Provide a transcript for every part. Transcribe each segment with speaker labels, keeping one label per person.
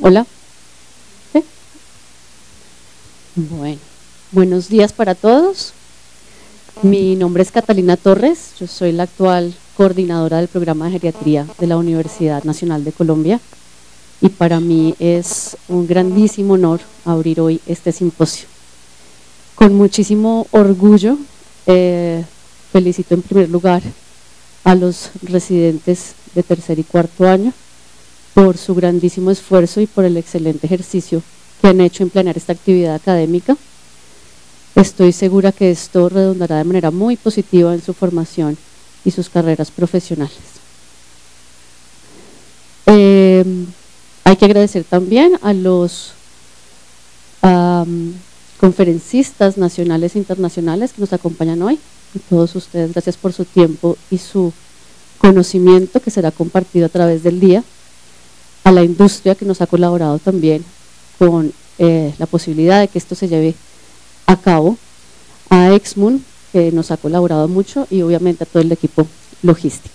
Speaker 1: Hola. ¿Sí? Bueno, buenos días para todos. Mi nombre es Catalina Torres, yo soy la actual coordinadora del programa de geriatría de la Universidad Nacional de Colombia y para mí es un grandísimo honor abrir hoy este simposio. Con muchísimo orgullo felicito en primer lugar a los residentes de tercer y cuarto año por su grandísimo esfuerzo y por el excelente ejercicio que han hecho en planear esta actividad académica. Estoy segura que esto redundará de manera muy positiva en su formación y sus carreras profesionales. Hay que agradecer también a los conferencistas nacionales e internacionales que nos acompañan hoy. A todos ustedes, gracias por su tiempo y su conocimiento que será compartido a través del día. A la industria que nos ha colaborado también con la posibilidad de que esto se lleve a cabo, a Exmun, que nos ha colaborado mucho, y obviamente a todo el equipo logístico.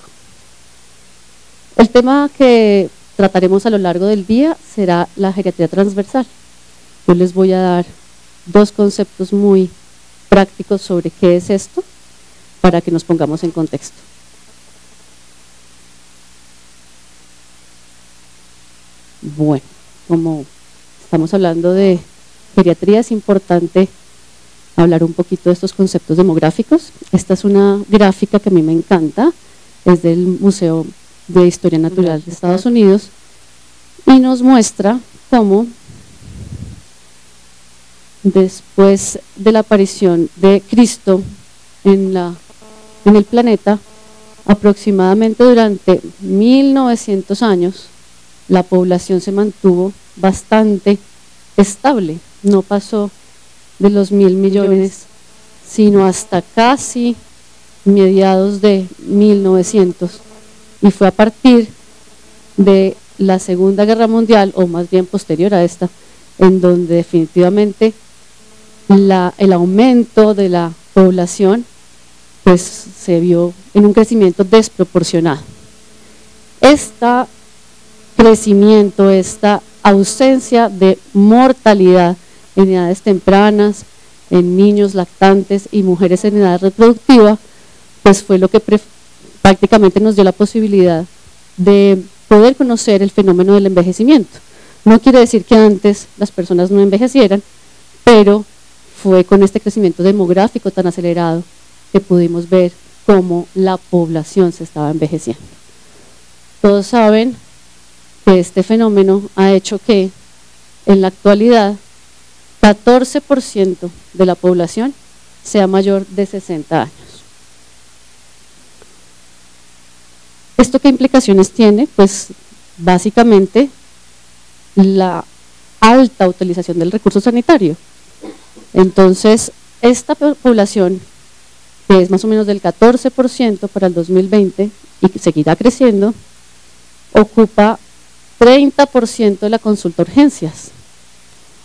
Speaker 1: El tema que trataremos a lo largo del día será la geriatría transversal. Yo les voy a dar dos conceptos muy prácticos sobre qué es esto, para que nos pongamos en contexto. Bueno, como estamos hablando de geriatría, es importante hablar un poquito de estos conceptos demográficos. Esta es una gráfica que a mí me encanta, es del Museo de Historia Natural de Estados Unidos y nos muestra cómo después de la aparición de Cristo en el planeta, aproximadamente durante 1900 años, la población se mantuvo bastante estable, no pasó de los 1.000 millones, sino hasta casi mediados de 1900, y fue a partir de la Segunda Guerra Mundial, o más bien posterior a esta, en donde definitivamente el aumento de la población pues se vio en un crecimiento desproporcionado. Este crecimiento, esta ausencia de mortalidad en edades tempranas, en niños lactantes y mujeres en edad reproductiva, pues fue lo que prácticamente nos dio la posibilidad de poder conocer el fenómeno del envejecimiento. No quiere decir que antes las personas no envejecieran, pero fue con este crecimiento demográfico tan acelerado que pudimos ver cómo la población se estaba envejeciendo. Todos saben que este fenómeno ha hecho que en la actualidad 14% de la población sea mayor de 60 años. ¿Esto qué implicaciones tiene? Pues básicamente la alta utilización del recurso sanitario. Entonces, esta población, que es más o menos del 14% para el 2020 y que seguirá creciendo, ocupa 30% de la consulta a urgencias,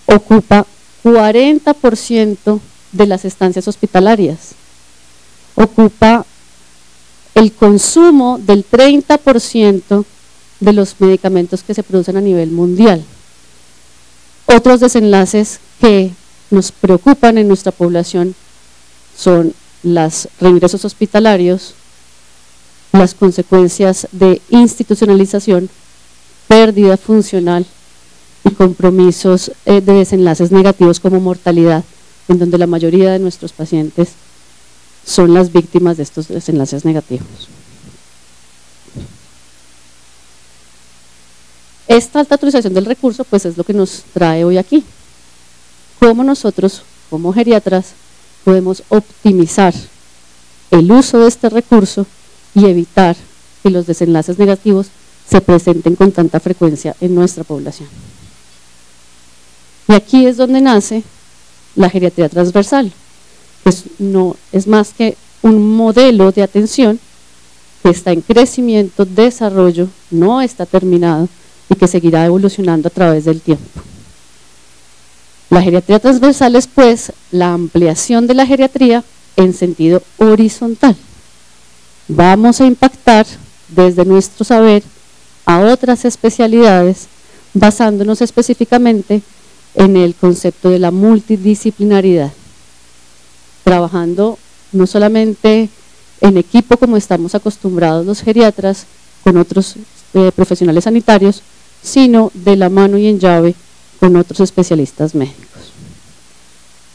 Speaker 1: ocupa 40% de las estancias hospitalarias, ocupa el consumo del 30% de los medicamentos que se producen a nivel mundial. Otros desenlaces que nos preocupan en nuestra población son los reingresos hospitalarios, las consecuencias de institucionalización, pérdida funcional y compromisos de desenlaces negativos como mortalidad, en donde la mayoría de nuestros pacientes son las víctimas de estos desenlaces negativos. Esta alta utilización del recurso pues es lo que nos trae hoy aquí. Cómo nosotros, como geriatras, podemos optimizar el uso de este recurso y evitar que los desenlaces negativos se presenten con tanta frecuencia en nuestra población. Y aquí es donde nace la geriatría transversal, pues no es más que un modelo de atención que está en crecimiento, desarrollo, no está terminado y que seguirá evolucionando a través del tiempo. La geriatría transversal es pues la ampliación de la geriatría en sentido horizontal. Vamos a impactar desde nuestro saber a otras especialidades basándonos específicamente en el concepto de la multidisciplinaridad, trabajando no solamente en equipo como estamos acostumbrados los geriatras con otros profesionales sanitarios, sino de la mano y en llave con otros especialistas médicos.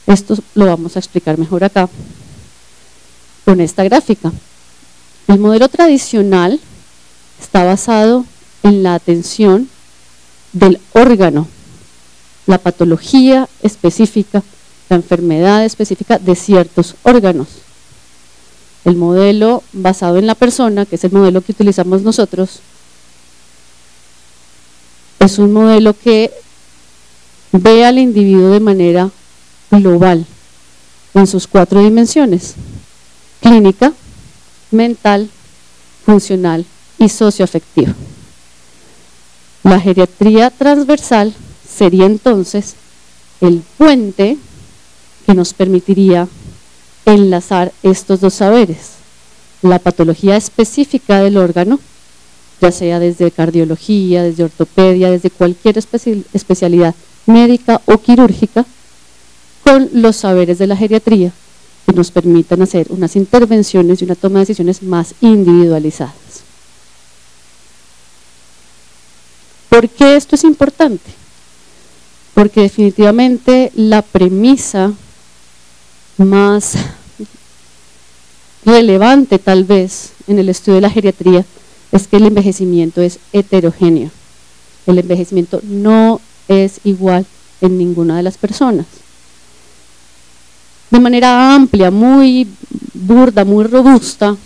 Speaker 1: Esto lo vamos a explicar mejor acá con esta gráfica. El modelo tradicional está basado en la atención del órgano, la patología específica, la enfermedad específica de ciertos órganos. El modelo basado en la persona, que es el modelo que utilizamos nosotros, es un modelo que ve al individuo de manera global, en sus 4 dimensiones: clínica, mental, funcional y socioafectiva. La geriatría transversal sería entonces el puente que nos permitiría enlazar estos 2 saberes: la patología específica del órgano, ya sea desde cardiología, desde ortopedia, desde cualquier especialidad médica o quirúrgica, con los saberes de la geriatría que nos permitan hacer unas intervenciones y una toma de decisiones más individualizadas. ¿Por qué esto es importante? Porque definitivamente la premisa más relevante tal vez en el estudio de la geriatría es que el envejecimiento es heterogéneo. El envejecimiento no es igual en ninguna de las personas. De manera amplia, muy burda, muy robusta,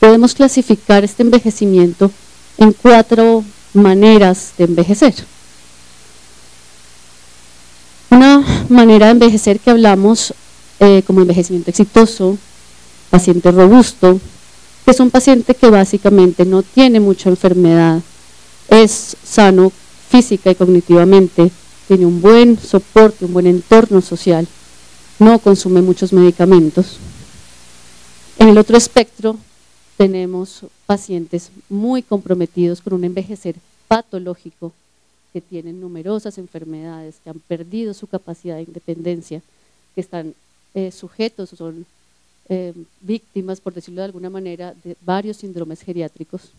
Speaker 1: podemos clasificar este envejecimiento en 4 maneras de envejecer. Una manera de envejecer que hablamos como envejecimiento exitoso, paciente robusto, que es un paciente que básicamente no tiene mucha enfermedad, es sano física y cognitivamente, tiene un buen soporte, un buen entorno social, no consume muchos medicamentos. En el otro espectro tenemos pacientes muy comprometidos con un envejecer patológico, que tienen numerosas enfermedades, que han perdido su capacidad de independencia, que están sujetos o son víctimas, por decirlo de alguna manera, de varios síndromes geriátricos.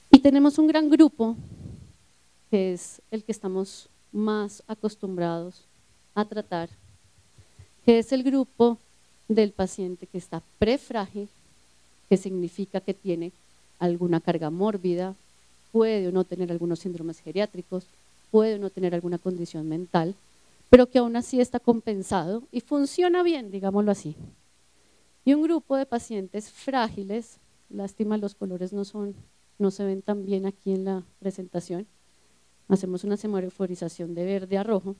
Speaker 1: Y tenemos un gran grupo, que es el que estamos más acostumbrados a tratar, que es el grupo del paciente que está prefrágil, que significa que tiene alguna carga mórbida, puede o no tener algunos síndromes geriátricos, puede o no tener alguna condición mental, pero que aún así está compensado y funciona bien, digámoslo así. Y un grupo de pacientes frágiles, lástima los colores no se ven tan bien aquí en la presentación, hacemos una semaforización de verde a rojo,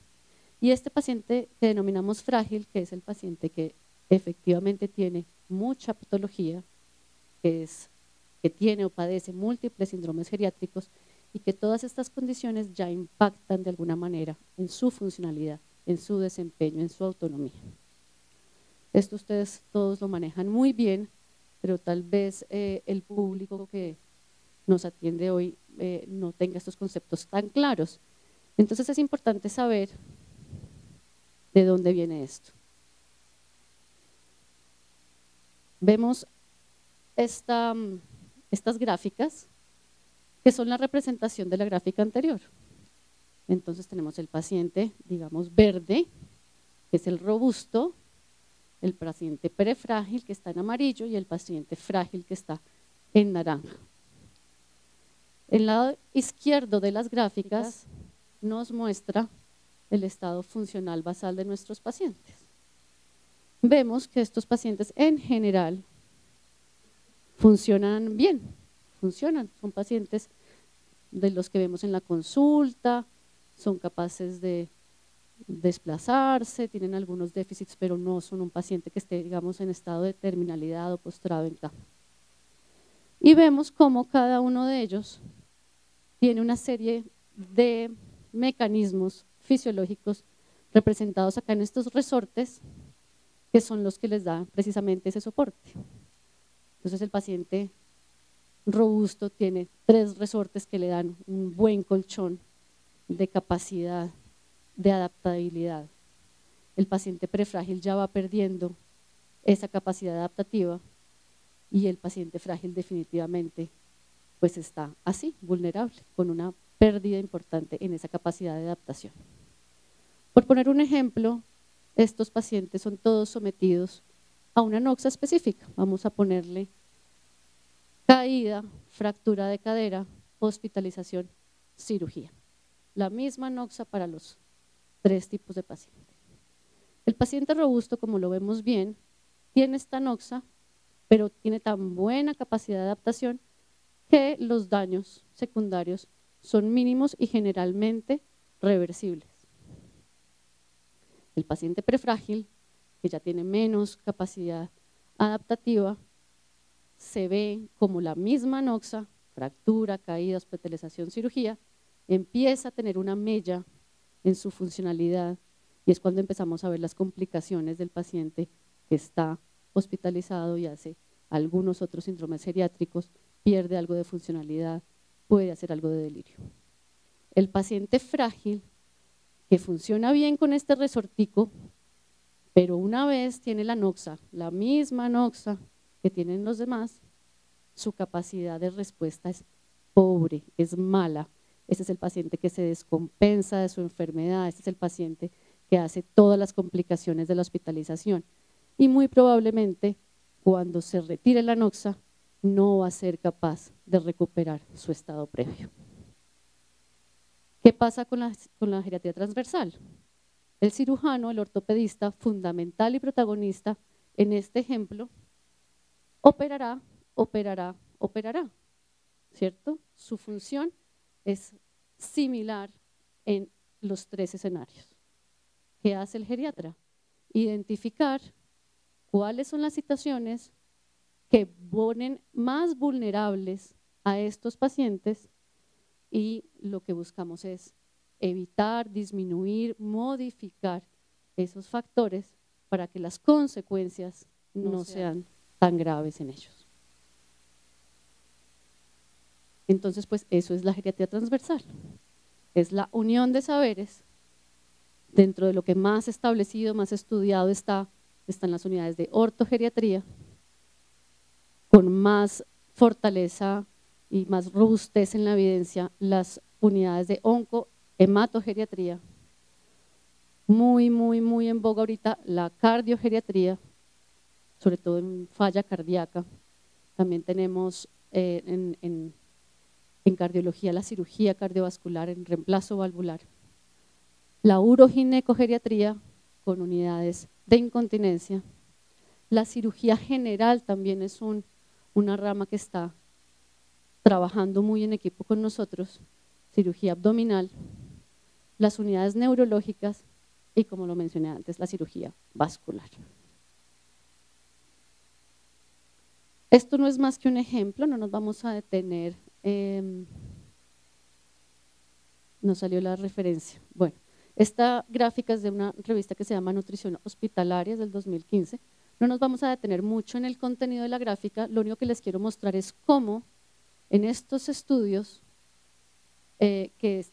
Speaker 1: y este paciente que denominamos frágil, que es el paciente que efectivamente tiene mucha patología, que tiene o padece múltiples síndromes geriátricos y que todas estas condiciones ya impactan de alguna manera en su funcionalidad, en su desempeño, en su autonomía. Esto ustedes todos lo manejan muy bien, pero tal vez el público que nos atiende hoy no tenga estos conceptos tan claros. Entonces es importante saber de dónde viene esto. Vemos estas gráficas, que son la representación de la gráfica anterior. Entonces tenemos el paciente, digamos, verde, que es el robusto, el paciente prefrágil, que está en amarillo, y el paciente frágil, que está en naranja. El lado izquierdo de las gráficas nos muestra el estado funcional basal de nuestros pacientes. Vemos que estos pacientes en general funcionan bien, son pacientes de los que vemos en la consulta, son capaces de desplazarse, tienen algunos déficits, pero no son un paciente que esté, digamos, en estado de terminalidad o postrado en cama. Y vemos cómo cada uno de ellos tiene una serie de mecanismos fisiológicos representados acá en estos resortes, que son los que les dan precisamente ese soporte. Entonces el paciente robusto tiene 3 resortes que le dan un buen colchón de capacidad, de adaptabilidad. El paciente prefrágil ya va perdiendo esa capacidad adaptativa y el paciente frágil definitivamente pues está así, vulnerable, con una pérdida importante en esa capacidad de adaptación. Por poner un ejemplo, estos pacientes son todos sometidos a una noxa específica. Vamos a ponerle caída, fractura de cadera, hospitalización, cirugía. La misma noxa para los 3 tipos de pacientes. El paciente robusto, como lo vemos bien, tiene esta noxa, pero tiene tan buena capacidad de adaptación que los daños secundarios son mínimos y generalmente reversibles. El paciente prefrágil, que ya tiene menos capacidad adaptativa, se ve como la misma noxa, fractura, caída, hospitalización, cirugía, empieza a tener una mella en su funcionalidad y es cuando empezamos a ver las complicaciones del paciente que está hospitalizado y hace algunos otros síndromes geriátricos, pierde algo de funcionalidad, puede hacer algo de delirio. El paciente frágil, que funciona bien con este resortico, pero una vez tiene la noxa, la misma noxa que tienen los demás, su capacidad de respuesta es pobre, es mala. Ese es el paciente que se descompensa de su enfermedad, ese es el paciente que hace todas las complicaciones de la hospitalización. Y muy probablemente cuando se retire la noxa no va a ser capaz de recuperar su estado previo. ¿Qué pasa con la geriatría transversal? El cirujano, el ortopedista, fundamental y protagonista en este ejemplo, operará, ¿cierto? Su función es similar en los 3 escenarios. ¿Qué hace el geriatra? Identificar cuáles son las situaciones que ponen más vulnerables a estos pacientes y lo que buscamos es evitar, disminuir, modificar esos factores para que las consecuencias no sean tan graves en ellos. Entonces, pues eso es la geriatría transversal, es la unión de saberes dentro de lo que más establecido, más estudiado están las unidades de ortogeriatría, con más fortaleza y más robustez en la evidencia, las unidades de oncohematogeriatría, muy en boga ahorita la cardiogeriatría, sobre todo en falla cardíaca. También tenemos en cardiología la cirugía cardiovascular en reemplazo valvular. La uroginecogeriatría con unidades de incontinencia. La cirugía general también es una rama que está trabajando muy en equipo con nosotros, cirugía abdominal, las unidades neurológicas y, como lo mencioné antes, la cirugía vascular. Esto no es más que un ejemplo, no nos vamos a detener, no salió la referencia. Bueno, esta gráfica es de una revista que se llama Nutrición Hospitalaria, es del 2015. No nos vamos a detener mucho en el contenido de la gráfica, lo único que les quiero mostrar es cómo en estos estudios que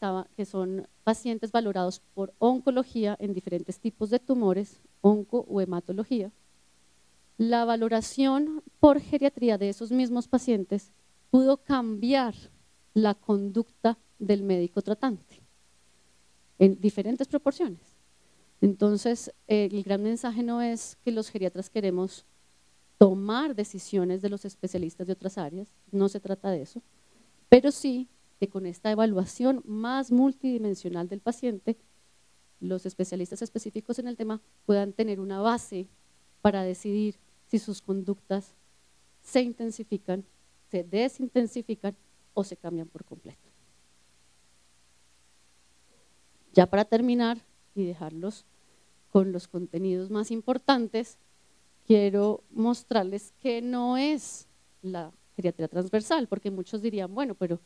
Speaker 1: son pacientes valorados por oncología en diferentes tipos de tumores, onco o hematología, la valoración por geriatría de esos mismos pacientes pudo cambiar la conducta del médico tratante en diferentes proporciones. Entonces, el gran mensaje no es que los geriatras queremos tomar decisiones de los especialistas de otras áreas, no se trata de eso, pero sí que con esta evaluación más multidimensional del paciente, los especialistas específicos en el tema puedan tener una base para decidir si sus conductas se intensifican, se desintensifican o se cambian por completo. Ya para terminar y dejarlos con los contenidos más importantes, quiero mostrarles que no es la geriatría transversal, porque muchos dirían, bueno, pero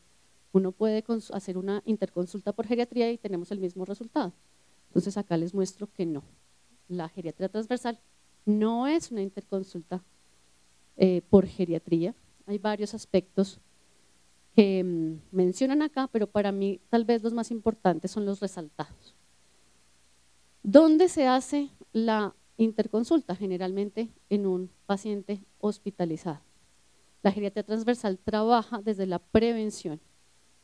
Speaker 1: uno puede hacer una interconsulta por geriatría y tenemos el mismo resultado. Entonces acá les muestro que no. La geriatría transversal no es una interconsulta por geriatría. Hay varios aspectos que mencionan acá, pero para mí tal vez los más importantes son los resaltados. ¿Dónde se hace la interconsulta? Generalmente en un paciente hospitalizado. La geriatría transversal trabaja desde la prevención,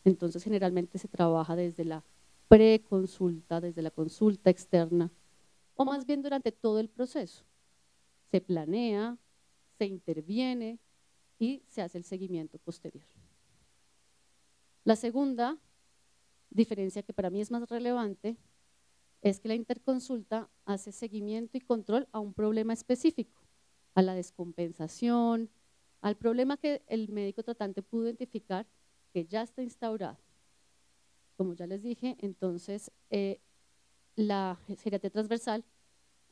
Speaker 1: entonces generalmente se trabaja desde la preconsulta, desde la consulta externa, o más bien durante todo el proceso. Se planea, se interviene y se hace el seguimiento posterior. La segunda diferencia, que para mí es más relevante, es que la interconsulta hace seguimiento y control a un problema específico, a la descompensación, al problema que el médico tratante pudo identificar que ya está instaurado. Como ya les dije, entonces la geriatría transversal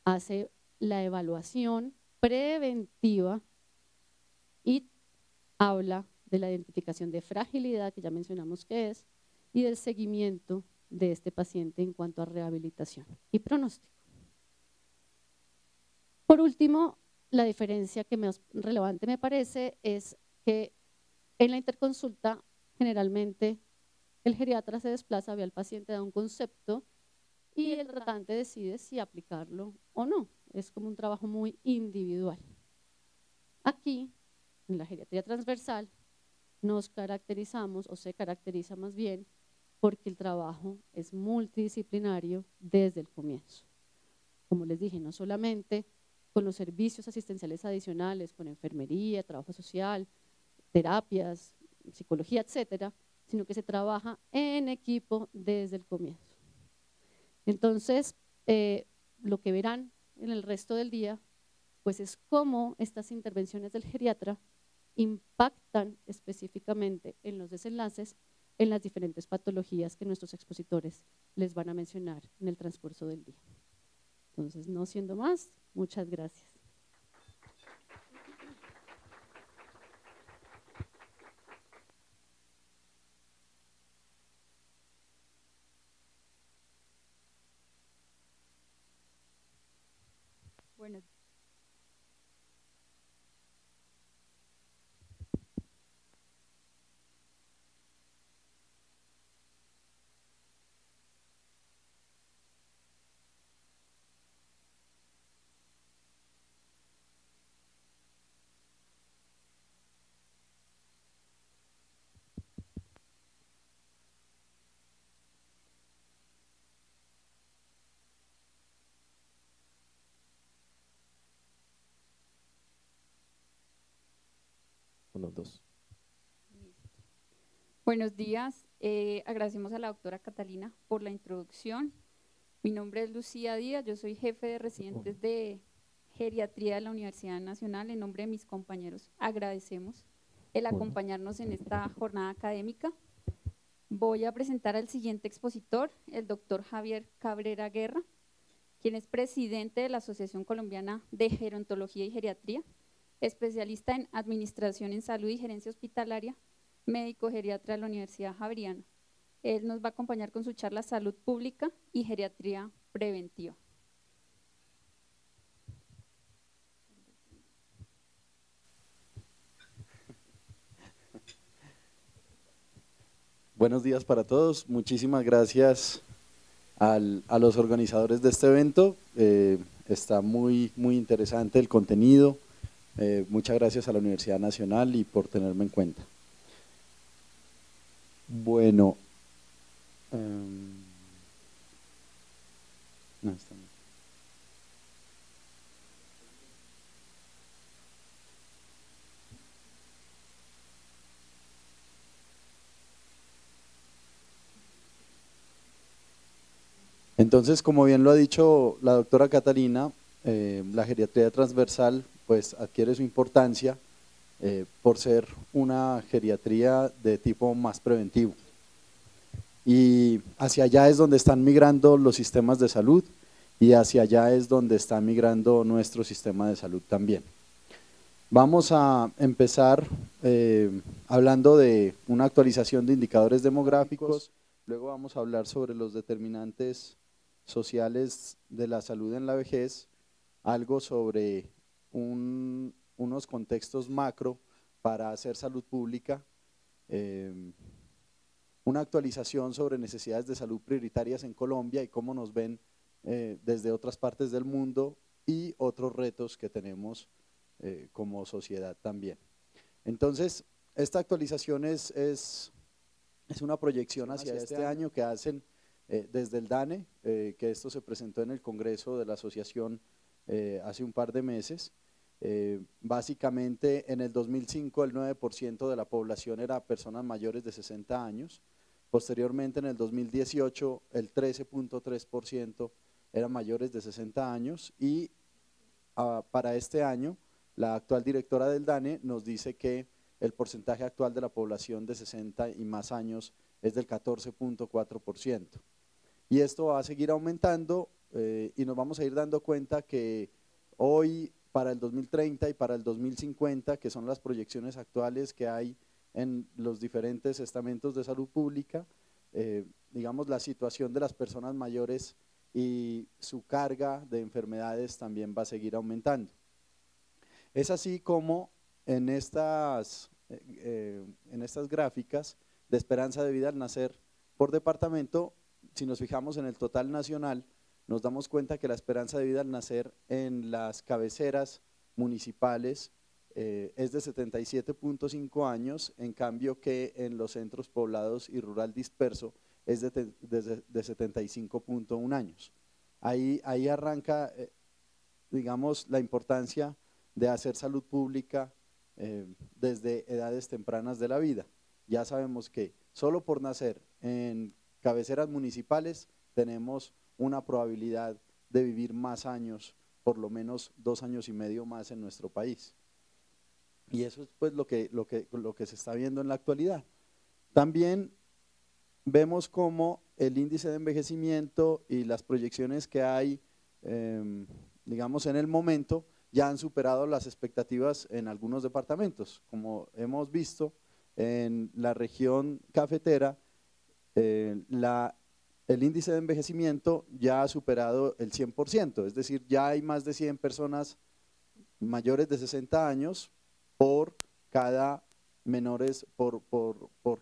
Speaker 1: hace la evaluación preventiva y habla de la identificación de fragilidad, que ya mencionamos que es, y del seguimiento de este paciente en cuanto a rehabilitación y pronóstico. Por último, la diferencia que más relevante me parece es que en la interconsulta generalmente el geriatra se desplaza, ve al paciente, da un concepto y el tratante decide si aplicarlo o no. Es como un trabajo muy individual. Aquí, en la geriatría transversal, nos caracterizamos, o se caracteriza más bien, porque el trabajo es multidisciplinario desde el comienzo. Como les dije, no solamente con los servicios asistenciales adicionales, con enfermería, trabajo social, terapias, psicología, etcétera, sino que se trabaja en equipo desde el comienzo. Entonces, lo que verán en el resto del día, pues es cómo estas intervenciones del geriatra impactan específicamente en los desenlaces en las diferentes patologías que nuestros expositores les van a mencionar en el transcurso del día. Entonces, no siendo más, muchas gracias.
Speaker 2: Bueno,
Speaker 3: Uno, dos.
Speaker 2: listo. Buenos días. Agradecemos a la doctora Catalina por la introducción. Mi nombre es Lucía Díaz, yo soy jefe de residentes de geriatría de la Universidad Nacional. En nombre de mis compañeros, agradecemos el acompañarnos en esta jornada académica. Voy a presentar al siguiente expositor, el doctor Javier Cabrera Guerra, quien es presidente de la Asociación Colombiana de Gerontología y Geriatría, especialista en Administración en Salud y Gerencia Hospitalaria, médico geriatra de la Universidad Javeriana. Él nos va a acompañar con su charla Salud Pública y Geriatría Preventiva.
Speaker 3: Buenos días para todos. Muchísimas gracias a los organizadores de este evento. Está muy interesante el contenido. Muchas gracias a la Universidad Nacional y por tenerme en cuenta. Bueno, no, está bien. Entonces, como bien lo ha dicho la doctora Catalina, la geriatría transversal pues adquiere su importancia por ser una geriatría de tipo más preventivo. Y hacia allá es donde están migrando los sistemas de salud y hacia allá es donde está migrando nuestro sistema de salud también. Vamos a empezar hablando de una actualización de indicadores demográficos, luego vamos a hablar sobre los determinantes sociales de la salud en la vejez, algo sobre unos contextos macro para hacer salud pública una actualización sobre necesidades de salud prioritarias en Colombia y cómo nos ven desde otras partes del mundo y otros retos que tenemos como sociedad también. Entonces, esta actualización es una proyección hacia este año que hacen desde el DANE, que esto se presentó en el Congreso de la Asociación hace un par de meses. Básicamente en el 2005 el 9% de la población era personas mayores de 60 años, posteriormente en el 2018 el 13.3% eran mayores de 60 años y para este año la actual directora del DANE nos dice que el porcentaje actual de la población de 60 y más años es del 14.4%. Y esto va a seguir aumentando y nos vamos a ir dando cuenta que hoy para el 2030 y para el 2050, que son las proyecciones actuales que hay en los diferentes estamentos de salud pública, digamos la situación de las personas mayores y su carga de enfermedades también va a seguir aumentando. Es así como en estas gráficas de esperanza de vida al nacer por departamento, si nos fijamos en el total nacional, nos damos cuenta que la esperanza de vida al nacer en las cabeceras municipales es de 77.5 años, en cambio que en los centros poblados y rural disperso es de 75.1 años. Ahí arranca, digamos, la importancia de hacer salud pública desde edades tempranas de la vida. Ya sabemos que solo por nacer en cabeceras municipales tenemos una probabilidad de vivir más años, por lo menos 2 años y medio más en nuestro país. Y eso es pues lo que se está viendo en la actualidad. También vemos cómo el índice de envejecimiento y las proyecciones que hay, digamos en el momento, ya han superado las expectativas en algunos departamentos. Como hemos visto en la región cafetera, el índice de envejecimiento ya ha superado el 100%, es decir, ya hay más de 100 personas mayores de 60 años por cada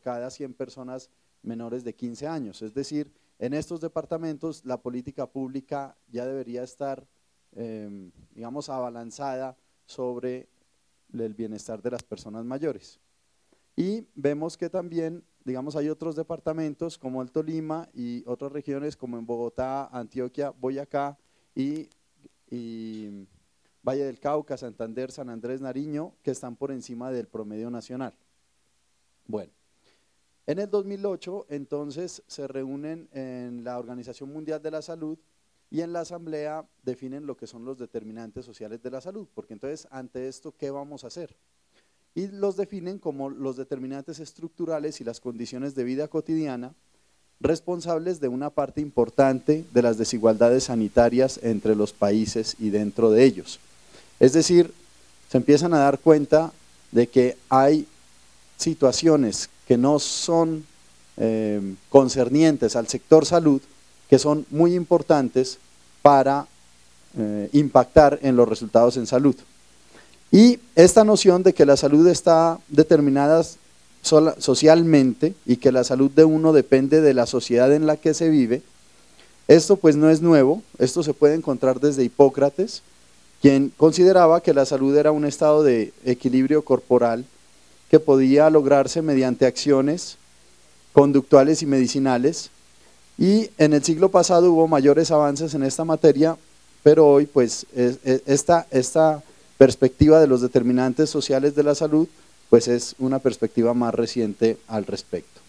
Speaker 3: cada 100 personas menores de 15 años. Es decir, en estos departamentos la política pública ya debería estar, digamos, abalanzada sobre el bienestar de las personas mayores. Y vemos que también, digamos, hay otros departamentos como el Tolima y otras regiones como en Bogotá, Antioquia, Boyacá y Valle del Cauca, Santander, San Andrés, Nariño, que están por encima del promedio nacional. Bueno, en el 2008 entonces se reúnen en la Organización Mundial de la Salud y en la asamblea definen lo que son los determinantes sociales de la salud, porque entonces ante esto, ¿qué vamos a hacer? Y los definen como los determinantes estructurales y las condiciones de vida cotidiana responsables de una parte importante de las desigualdades sanitarias entre los países y dentro de ellos. Es decir, se empiezan a dar cuenta de que hay situaciones que no son concernientes al sector salud, que son muy importantes para impactar en los resultados en salud. Y esta noción de que la salud está determinada socialmente y que la salud de uno depende de la sociedad en la que se vive, esto pues no es nuevo, esto se puede encontrar desde Hipócrates, quien consideraba que la salud era un estado de equilibrio corporal que podía lograrse mediante acciones conductuales y medicinales, y en el siglo pasado hubo mayores avances en esta materia, pero hoy pues esta perspectiva de los determinantes sociales de la salud pues es una perspectiva más reciente al respecto.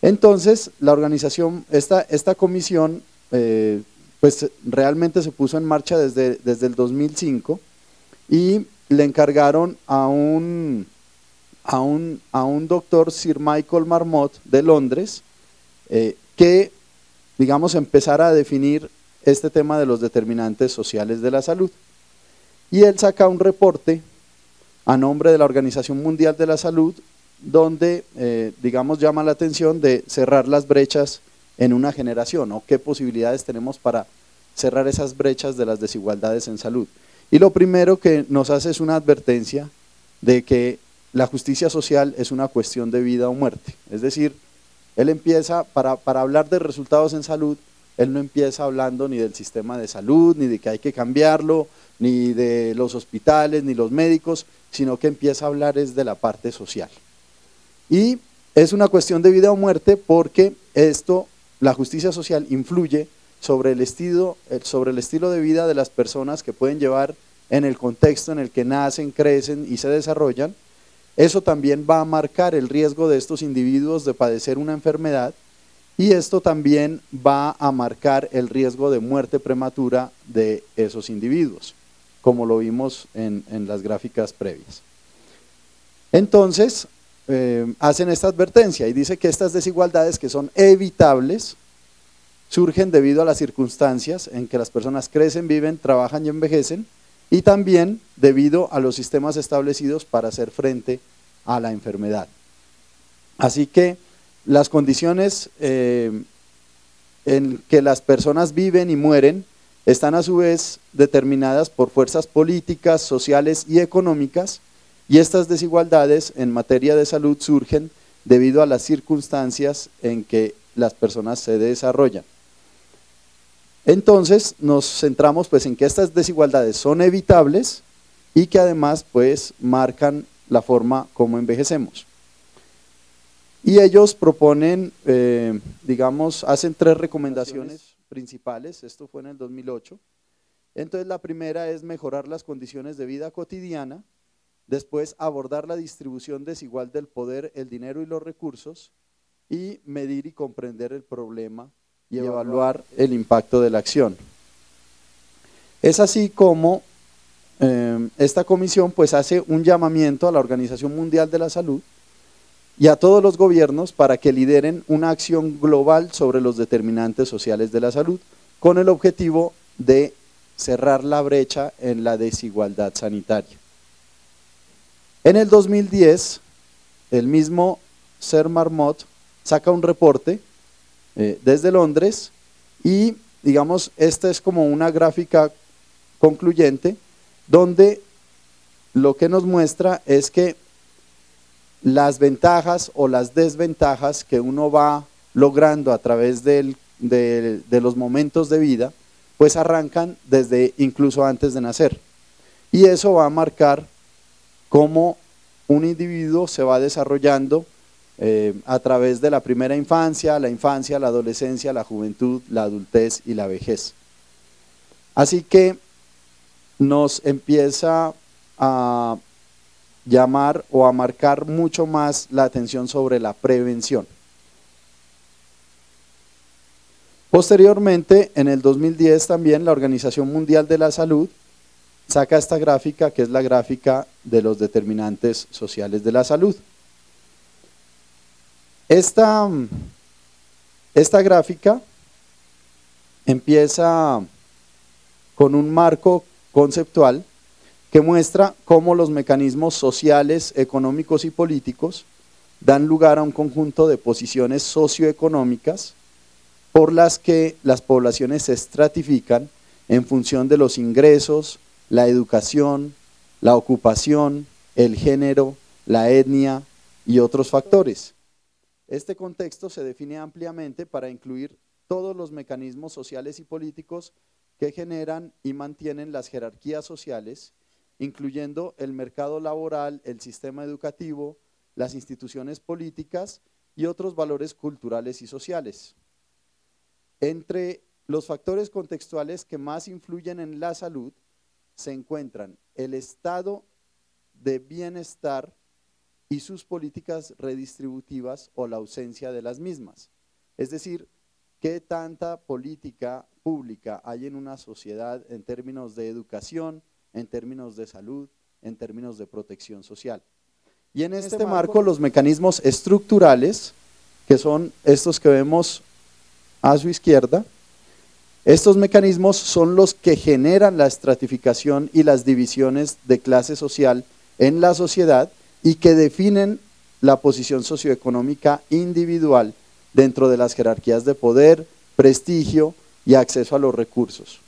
Speaker 3: Entonces la organización, esta comisión pues realmente se puso en marcha desde el 2005 y le encargaron a un doctor, Sir Michael Marmot de Londres, que digamos empezara a definir este tema de los determinantes sociales de la salud. Y él saca un reporte a nombre de la Organización Mundial de la Salud donde digamos llama la atención de cerrar las brechas en una generación, o qué posibilidades tenemos para cerrar esas brechas de las desigualdades en salud. Y lo primero que nos hace es una advertencia de que la justicia social es una cuestión de vida o muerte. Es decir, él empieza, para hablar de resultados en salud, él no empieza hablando ni del sistema de salud, ni de que hay que cambiarlo, ni de los hospitales, ni los médicos, sino que empieza a hablar es de la parte social. Y es una cuestión de vida o muerte porque esto, la justicia social, influye sobre el estilo de vida de las personas que pueden llevar en el contexto en el que nacen, crecen y se desarrollan. Eso también va a marcar el riesgo de estos individuos de padecer una enfermedad y esto también va a marcar el riesgo de muerte prematura de esos individuos, como lo vimos en las gráficas previas. Entonces, hacen esta advertencia y dice que estas desigualdades que son evitables surgen debido a las circunstancias en que las personas crecen, viven, trabajan y envejecen, y también debido a los sistemas establecidos para hacer frente a la enfermedad. Así que las condiciones en que las personas viven y mueren están a su vez determinadas por fuerzas políticas, sociales y económicas, y estas desigualdades en materia de salud surgen debido a las circunstancias en que las personas se desarrollan. Entonces nos centramos pues en que estas desigualdades son evitables y que además pues marcan la forma como envejecemos. Y ellos proponen, digamos, hacen 3 recomendaciones principales, esto fue en el 2008. Entonces la primera es mejorar las condiciones de vida cotidiana, después abordar la distribución desigual del poder, el dinero y los recursos, y medir y comprender el problema y evaluar el impacto de la acción. Es así como esta comisión pues hace un llamamiento a la Organización Mundial de la Salud y a todos los gobiernos para que lideren una acción global sobre los determinantes sociales de la salud, con el objetivo de cerrar la brecha en la desigualdad sanitaria. En el 2010, el mismo Ser Marmot saca un reporte desde Londres y digamos esta es como una gráfica concluyente donde lo que nos muestra es que las ventajas o las desventajas que uno va logrando a través de los momentos de vida pues arrancan desde incluso antes de nacer y eso va a marcar cómo un individuo se va desarrollando a través de la primera infancia, la adolescencia, la juventud, la adultez y la vejez. Así que nos empieza a llamar o a marcar mucho más la atención sobre la prevención. Posteriormente, en el 2010 también la Organización Mundial de la Salud saca esta gráfica que es la gráfica de los determinantes sociales de la salud. Esta gráfica empieza con un marco conceptual que muestra cómo los mecanismos sociales, económicos y políticos dan lugar a un conjunto de posiciones socioeconómicas por las que las poblaciones se estratifican en función de los ingresos, la educación, la ocupación, el género, la etnia y otros factores. Este contexto se define ampliamente para incluir todos los mecanismos sociales y políticos que generan y mantienen las jerarquías sociales, incluyendo el mercado laboral, el sistema educativo, las instituciones políticas y otros valores culturales y sociales. Entre los factores contextuales que más influyen en la salud se encuentran el estado de bienestar y sus políticas redistributivas o la ausencia de las mismas. Es decir, qué tanta política pública hay en una sociedad en términos de educación, en términos de salud, en términos de protección social. Y en este marco los mecanismos estructurales, que son estos que vemos a su izquierda, estos mecanismos son los que generan la estratificación y las divisiones de clase social en la sociedad y que definen la posición socioeconómica individual dentro de las jerarquías de poder, prestigio y acceso a los recursos.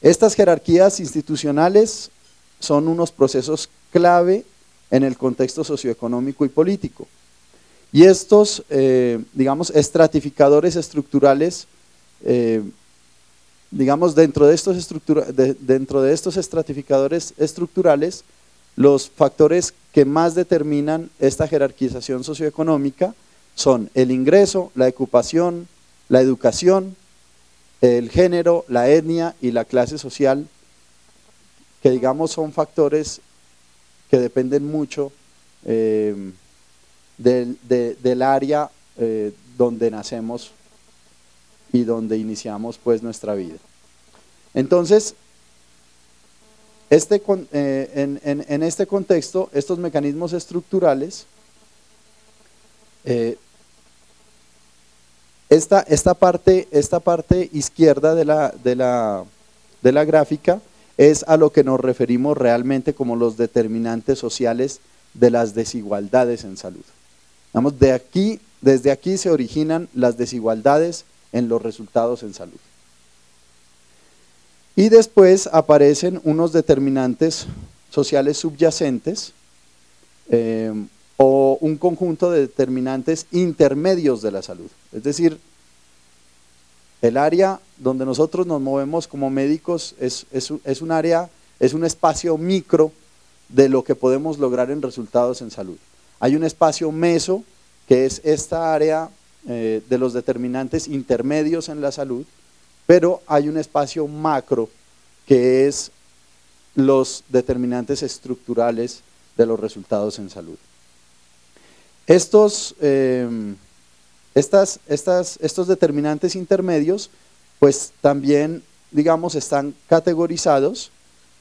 Speaker 3: Estas jerarquías institucionales son unos procesos clave en el contexto socioeconómico y político. Y estos, digamos, estratificadores estructurales, digamos, dentro de estos estratificadores estructurales, los factores que más determinan esta jerarquización socioeconómica son el ingreso, la ocupación, la educación, el género, la etnia y la clase social, que digamos son factores que dependen mucho del área donde nacemos y donde iniciamos pues nuestra vida. Entonces, en este contexto, estos mecanismos estructurales, esta parte izquierda de la gráfica es a lo que nos referimos realmente como los determinantes sociales de las desigualdades en salud. Vamos, desde aquí se originan las desigualdades en los resultados en salud. Y después aparecen unos determinantes sociales subyacentes o un conjunto de determinantes intermedios de la salud. Es decir, el área donde nosotros nos movemos como médicos es un área, es un espacio micro de lo que podemos lograr en resultados en salud. Hay un espacio meso, que es esta área de los determinantes intermedios en la salud, pero hay un espacio macro, que es los determinantes estructurales de los resultados en salud. Estos determinantes intermedios, pues también, digamos, están categorizados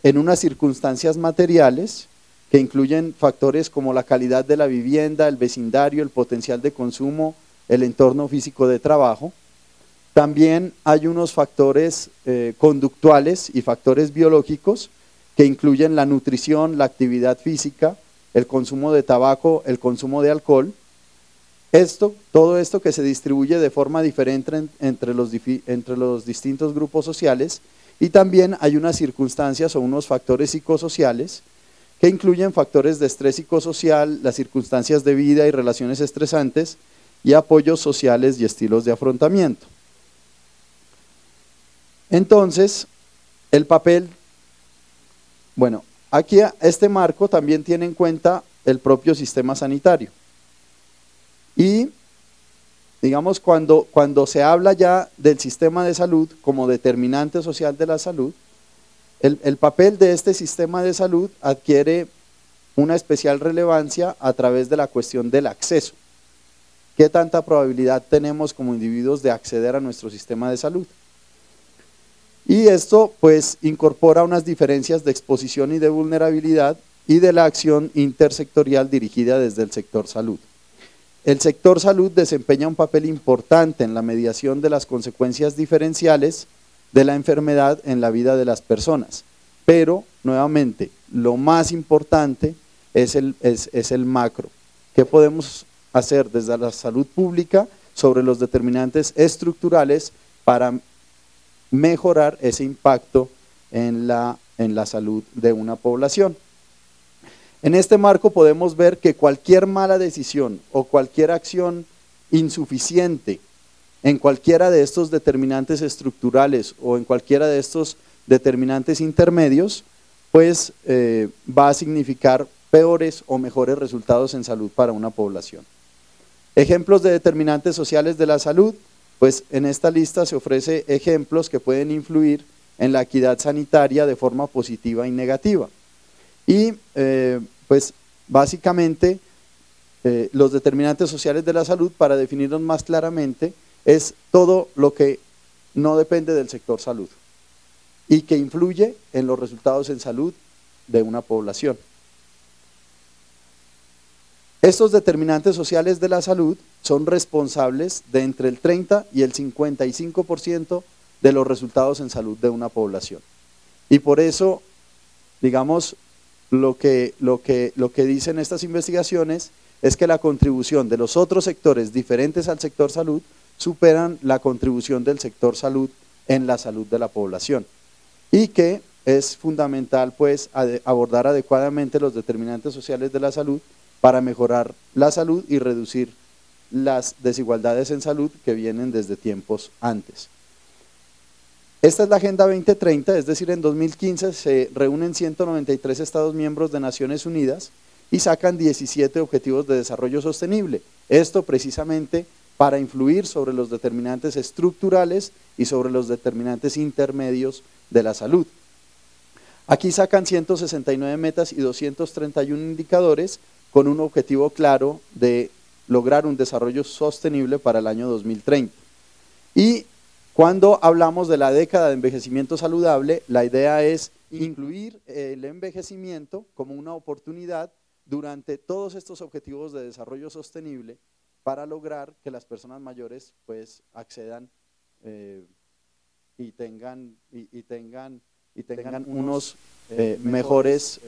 Speaker 3: en unas circunstancias materiales que incluyen factores como la calidad de la vivienda, el vecindario, el potencial de consumo, el entorno físico de trabajo. También hay unos factores conductuales y factores biológicos que incluyen la nutrición, la actividad física, el consumo de tabaco, el consumo de alcohol. Todo esto que se distribuye de forma diferente entre los distintos grupos sociales, y también hay unas circunstancias o unos factores psicosociales que incluyen factores de estrés psicosocial, las circunstancias de vida y relaciones estresantes y apoyos sociales y estilos de afrontamiento. Entonces, el papel, bueno, aquí este marco también tiene en cuenta el propio sistema sanitario. Y, digamos, cuando se habla ya del sistema de salud como determinante social de la salud, el papel de este sistema de salud adquiere una especial relevancia a través de la cuestión del acceso. ¿Qué tanta probabilidad tenemos como individuos de acceder a nuestro sistema de salud? Y esto pues incorpora unas diferencias de exposición y de vulnerabilidad y de la acción intersectorial dirigida desde el sector salud. El sector salud desempeña un papel importante en la mediación de las consecuencias diferenciales de la enfermedad en la vida de las personas, pero nuevamente lo más importante es el macro. ¿Qué podemos hacer desde la salud pública sobre los determinantes estructurales para mejorar ese impacto en la salud de una población? En este marco podemos ver que cualquier mala decisión o cualquier acción insuficiente en cualquiera de estos determinantes estructurales o en cualquiera de estos determinantes intermedios, pues va a significar peores o mejores resultados en salud para una población. Ejemplos de determinantes sociales de la salud, pues en esta lista se ofrece ejemplos que pueden influir en la equidad sanitaria de forma positiva y negativa. Y pues básicamente los determinantes sociales de la salud, para definirlos más claramente, es todo lo que no depende del sector salud y que influye en los resultados en salud de una población. Estos determinantes sociales de la salud son responsables de entre el 30 y el 55% de los resultados en salud de una población. Y por eso, digamos, lo que dicen estas investigaciones es que la contribución de los otros sectores diferentes al sector salud superan la contribución del sector salud en la salud de la población, y que es fundamental pues abordar adecuadamente los determinantes sociales de la salud para mejorar la salud y reducir las desigualdades en salud que vienen desde tiempos antes. Esta es la Agenda 2030, es decir, en 2015 se reúnen 193 Estados miembros de Naciones Unidas y sacan 17 Objetivos de Desarrollo Sostenible. Esto precisamente para influir sobre los determinantes estructurales y sobre los determinantes intermedios de la salud. Aquí sacan 169 metas y 231 indicadores con un objetivo claro de lograr un desarrollo sostenible para el año 2030. Y cuando hablamos de la década de envejecimiento saludable, la idea es incluir el envejecimiento como una oportunidad durante todos estos objetivos de desarrollo sostenible para lograr que las personas mayores pues accedan y tengan unos mejores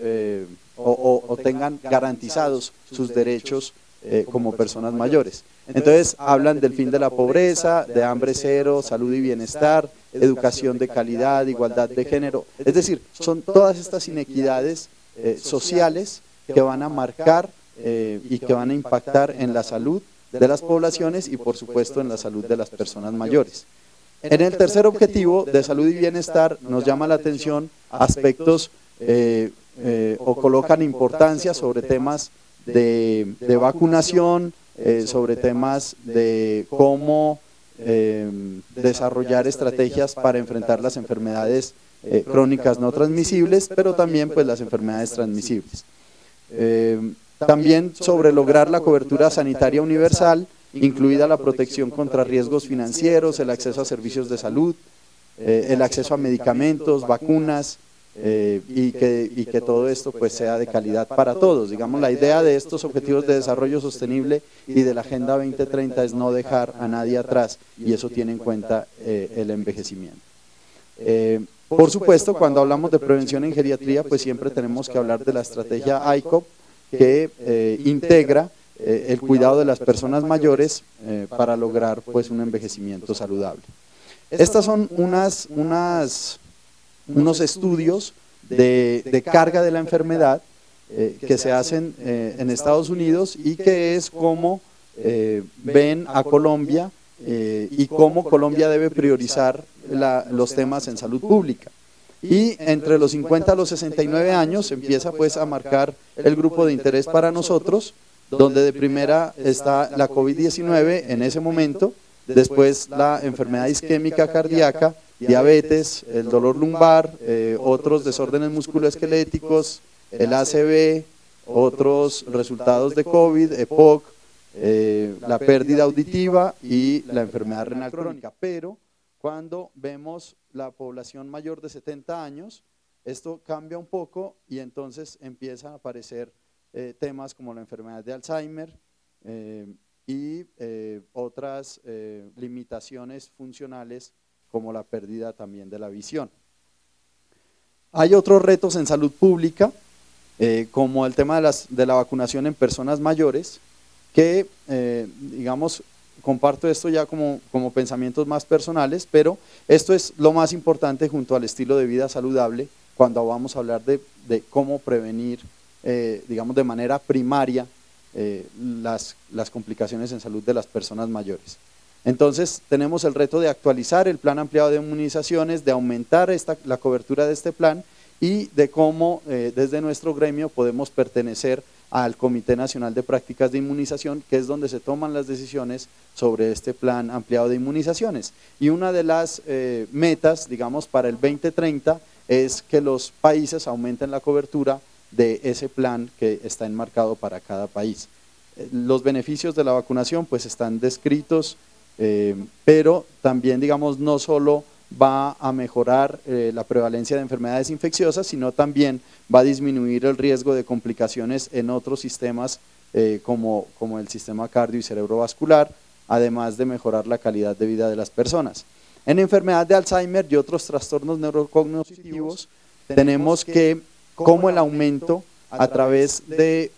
Speaker 3: o tengan garantizados sus derechos como personas mayores. Entonces hablan del fin de la pobreza, de hambre cero, salud y bienestar, educación de calidad, igualdad de género, es decir, son todas estas inequidades sociales que van a marcar y que van a impactar en la salud de las poblaciones y por supuesto en la salud de las personas mayores. En el tercer objetivo de salud y bienestar nos llama la atención aspectos o colocan importancia sobre temas de vacunación, sobre temas de cómo desarrollar estrategias para enfrentar las enfermedades crónicas no transmisibles, pero también pues las enfermedades transmisibles. También sobre lograr la cobertura sanitaria universal, incluida la protección contra riesgos financieros, el acceso a servicios de salud, el acceso a medicamentos, vacunas, y que todo esto pues sea de calidad para todos. Digamos, la idea de estos objetivos de desarrollo sostenible y de la Agenda 2030 es no dejar a nadie atrás, y eso tiene en cuenta el envejecimiento. Por supuesto, cuando hablamos de prevención en geriatría, pues siempre tenemos que hablar de la estrategia ICOP, que integra el cuidado de las personas mayores para lograr pues un envejecimiento saludable. Estas son unos estudios de carga de la enfermedad que se hacen en Estados Unidos y que es como ven a Colombia y cómo Colombia debe priorizar los temas en salud pública. Y entre los 50 a los 69 años empieza pues a marcar el grupo de interés para nosotros, donde de primera está la COVID-19 en ese momento, después la enfermedad isquémica cardíaca, diabetes, el dolor lumbar, otros desórdenes musculoesqueléticos, el ACV, otros resultados de COVID, EPOC, la pérdida auditiva y la enfermedad renal crónica. Pero cuando vemos la población mayor de 70 años, esto cambia un poco y entonces empiezan a aparecer temas como la enfermedad de Alzheimer y otras limitaciones funcionales como la pérdida también de la visión. Hay otros retos en salud pública, como el tema de la vacunación en personas mayores, que digamos, comparto esto ya como pensamientos más personales, pero esto es lo más importante junto al estilo de vida saludable cuando vamos a hablar de cómo prevenir, digamos, de manera primaria las complicaciones en salud de las personas mayores. Entonces tenemos el reto de actualizar el plan ampliado de inmunizaciones, de aumentar la cobertura de este plan y de cómo desde nuestro gremio podemos pertenecer al Comité Nacional de Prácticas de Inmunización, que es donde se toman las decisiones sobre este plan ampliado de inmunizaciones. Y una de las metas, digamos, para el 2030 es que los países aumenten la cobertura de ese plan que está enmarcado para cada país. Los beneficios de la vacunación pues están descritos, pero también, digamos, no solo va a mejorar la prevalencia de enfermedades infecciosas, sino también va a disminuir el riesgo de complicaciones en otros sistemas como el sistema cardio y cerebrovascular, además de mejorar la calidad de vida de las personas. En enfermedad de Alzheimer y otros trastornos neurocognitivos tenemos que cómo el aumento a través de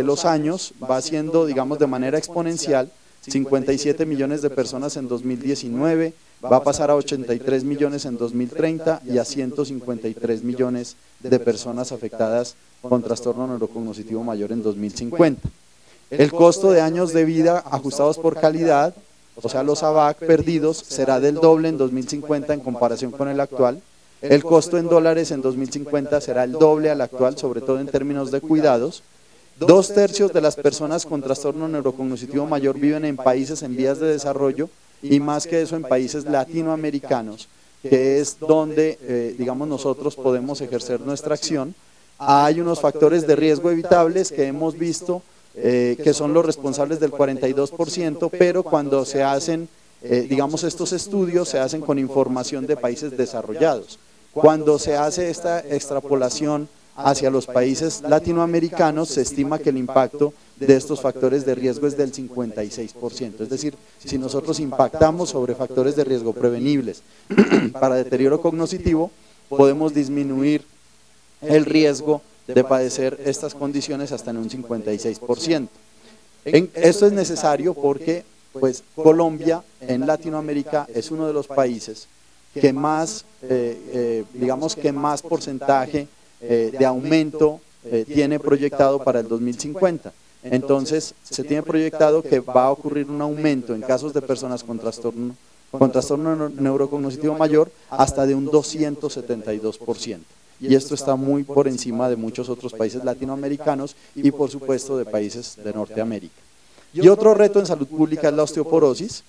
Speaker 3: los años va siendo, digamos, de manera exponencial. 57 millones de personas en 2019, va a pasar a 83 millones en 2030 y a 153 millones de personas afectadas con trastorno neurocognitivo mayor en 2050. El costo de años de vida ajustados por calidad, o sea los ABAC perdidos, será del doble en 2050 en comparación con el actual. El costo en dólares en 2050 será el doble al actual, sobre todo en términos de cuidados. 2/3 de las personas con trastorno neurocognitivo mayor viven en países en vías de desarrollo y más que eso en países latinoamericanos, que es donde, digamos, nosotros podemos ejercer nuestra acción. Hay unos factores de riesgo evitables que hemos visto que son los responsables del 42%, pero cuando se hacen, digamos, estos estudios se hacen con información de países desarrollados. Cuando se hace esta extrapolación hacia los países latinoamericanos, se estima que el impacto de estos factores de riesgo es del 56%. Es decir, si nosotros impactamos sobre factores de riesgo prevenibles para deterioro cognitivo, podemos disminuir el riesgo de padecer estas condiciones hasta en un 56%. Esto es necesario porque pues, Colombia en Latinoamérica es uno de los países que más, digamos que más porcentaje de aumento tiene proyectado para el 2050. Entonces, se tiene proyectado que va a ocurrir un aumento en casos de personas con trastorno neurocognitivo mayor hasta de un 272%. Y esto está muy por encima de muchos otros países latinoamericanos y por supuesto de países de Norteamérica. Y otro reto en salud pública es la osteoporosis.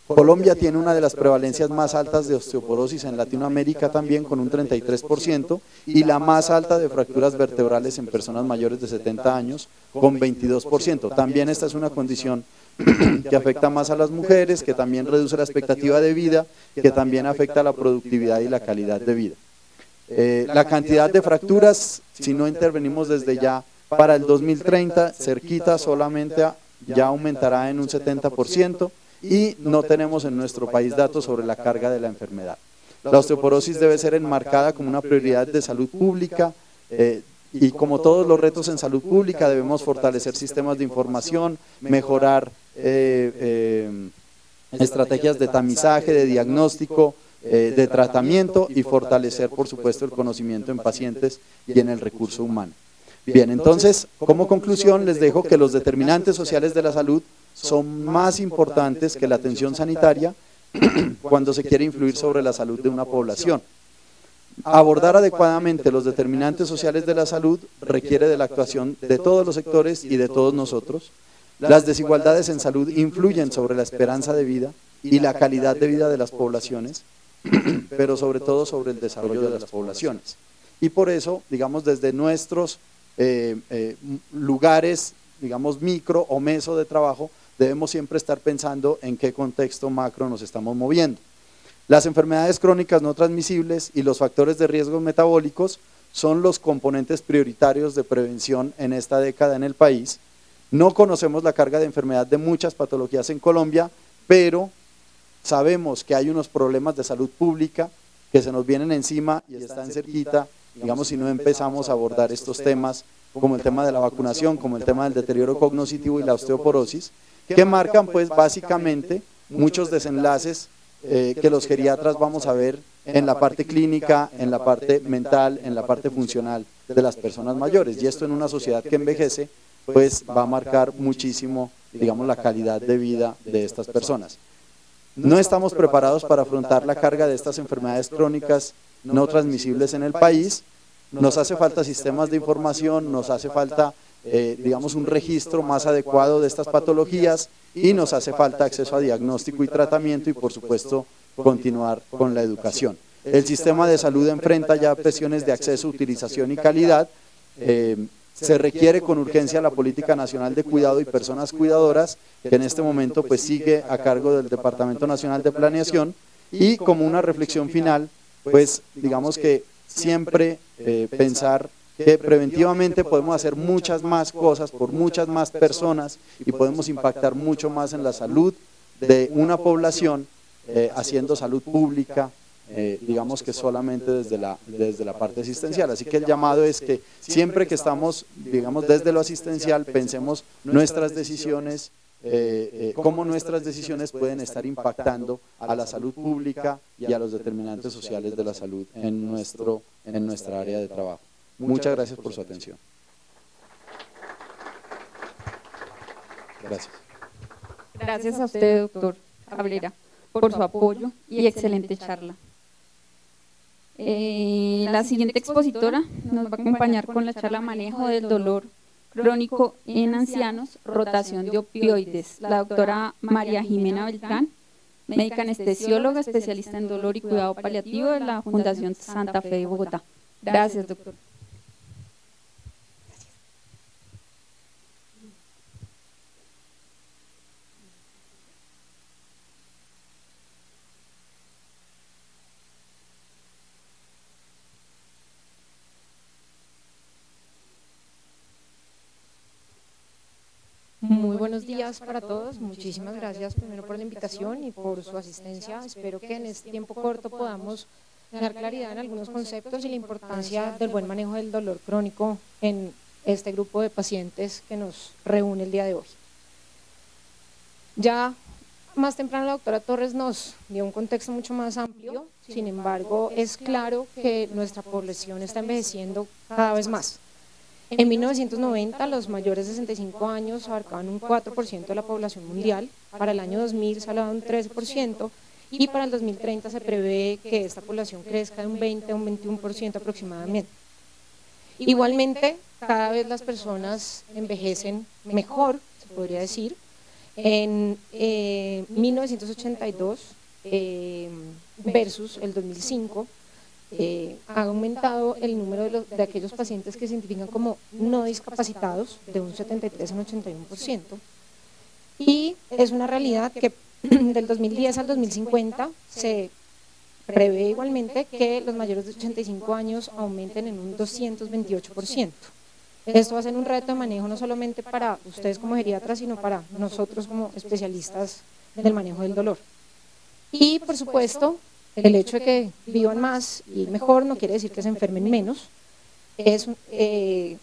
Speaker 3: Colombia tiene una de las prevalencias más altas de osteoporosis en Latinoamérica también, con un 33%, y la más alta de fracturas vertebrales en personas mayores de 70 años, con 22%. También esta es una condición que afecta más a las mujeres, que también reduce la expectativa de vida, que también afecta la productividad y la calidad de vida. La cantidad de fracturas, si no intervenimos desde ya, para el 2030, cerquita solamente ya aumentará en un 70%, y no tenemos en nuestro país datos sobre la carga de la enfermedad. La osteoporosis debe ser enmarcada como una prioridad de salud pública y como todos los retos en salud pública debemos fortalecer sistemas de información, mejorar estrategias de tamizaje, de diagnóstico, de tratamiento y fortalecer por supuesto el conocimiento en pacientes y en el recurso humano. Bien, entonces como conclusión les dejo que los determinantes sociales de la salud son más importantes que la atención sanitaria cuando se quiere influir sobre la salud de una población. Abordar adecuadamente los determinantes sociales de la salud requiere de la actuación de todos los sectores y de todos nosotros. Las desigualdades en salud influyen sobre la esperanza de vida y la calidad de vida de las poblaciones, pero sobre todo sobre el desarrollo de las poblaciones. Y por eso, digamos, desde nuestros lugares, digamos, micro o meso de trabajo, debemos siempre estar pensando en qué contexto macro nos estamos moviendo. Las enfermedades crónicas no transmisibles y los factores de riesgo metabólicos son los componentes prioritarios de prevención en esta década en el país. No conocemos la carga de enfermedad de muchas patologías en Colombia, pero sabemos que hay unos problemas de salud pública que se nos vienen encima y están cerquita, digamos, si no empezamos a abordar estos temas, como el tema de la vacunación, como el tema del deterioro cognitivo y la osteoporosis, que marcan pues básicamente muchos desenlaces que los geriatras vamos a ver en la parte clínica, en la parte mental, en la parte funcional de las personas mayores. Y esto en una sociedad que envejece, pues va a marcar muchísimo, digamos, la calidad de vida de estas personas. No estamos preparados para afrontar la carga de estas enfermedades crónicas no transmisibles en el país. Nos hace falta sistemas de información, nos hace falta, digamos, un registro más adecuado de estas patologías y nos hace falta acceso a diagnóstico y tratamiento y, por supuesto, continuar con la educación. El sistema de salud enfrenta ya presiones de acceso, utilización y calidad. Se requiere con urgencia la Política Nacional de Cuidado y Personas Cuidadoras, que en este momento pues sigue a cargo del Departamento Nacional de Planeación, y como una reflexión final, pues digamos que siempre pensar que preventivamente podemos hacer muchas más cosas por muchas más personas y podemos impactar mucho más en la salud de una población haciendo salud pública, digamos que solamente desde la parte asistencial. Así que el llamado es que siempre que estamos, digamos, desde lo asistencial, pensemos nuestras decisiones cómo nuestras decisiones pueden estar impactando a la salud pública y a los determinantes sociales de la salud en nuestra área de trabajo. Muchas gracias por su atención. Gracias.
Speaker 2: Gracias a usted, doctor Cabrera, por su apoyo y excelente charla. La siguiente expositora nos va a acompañar con la charla Manejo del dolor crónico en ancianos, rotación de opioides, la doctora María Jimena Beltrán, médica anestesióloga, especialista en dolor y cuidado paliativo de la Fundación Santa Fe de Bogotá. Gracias, doctor.
Speaker 4: Muy buenos días para todos, muchísimas gracias primero por la invitación y por su asistencia. Espero que en este tiempo corto podamos dar claridad en algunos conceptos y la importancia del buen manejo del dolor crónico en este grupo de pacientes que nos reúne el día de hoy. Ya más temprano la doctora Torres nos dio un contexto mucho más amplio, sin embargo es claro que nuestra población está envejeciendo cada vez más. En 1990 los mayores de 65 años abarcaban un 4% de la población mundial, para el año 2000 se hablaba de un 13% y para el 2030 se prevé que esta población crezca de un 20 a un 21% aproximadamente. Igualmente, cada vez las personas envejecen mejor, se podría decir. En 1982 versus el 2005, ha aumentado el número de aquellos pacientes que se identifican como no discapacitados de un 73 a un 81%, y es una realidad que del 2010 al 2050 se prevé igualmente que los mayores de 85 años aumenten en un 228%. Esto va a ser un reto de manejo no solamente para ustedes como geriatras, sino para nosotros como especialistas del manejo del dolor. Y por supuesto, el hecho de que vivan más y mejor no quiere decir que se enfermen menos. Es de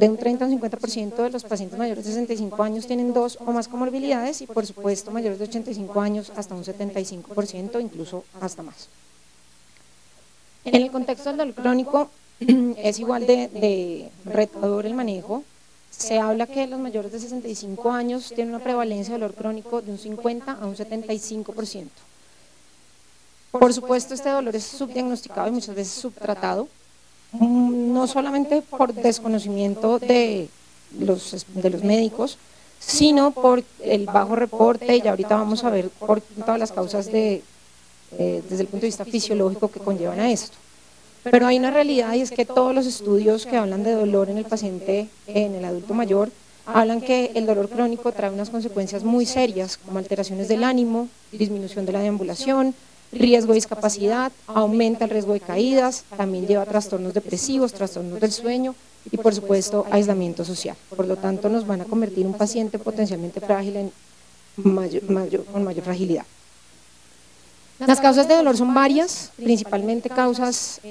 Speaker 4: un 30 a un 50% de los pacientes mayores de 65 años tienen 2 o más comorbilidades y por supuesto mayores de 85 años hasta un 75%, incluso hasta más. En el contexto del dolor crónico es igual de retador el manejo. Se habla que los mayores de 65 años tienen una prevalencia de dolor crónico de un 50 a un 75%. Por supuesto, este dolor es subdiagnosticado y muchas veces subtratado, no solamente por desconocimiento de los médicos, sino por el bajo reporte, y ya ahorita vamos a ver por todas las causas desde el punto de vista fisiológico que conllevan a esto. Pero hay una realidad y es que todos los estudios que hablan de dolor en el paciente, en el adulto mayor, hablan que el dolor crónico trae unas consecuencias muy serias, como alteraciones del ánimo, disminución de la deambulación, riesgo de discapacidad, aumenta el riesgo de caídas, también lleva trastornos depresivos, trastornos del sueño y por supuesto aislamiento social. Por lo tanto nos van a convertir en un paciente potencialmente frágil con mayor fragilidad. Las causas de dolor son varias, principalmente causas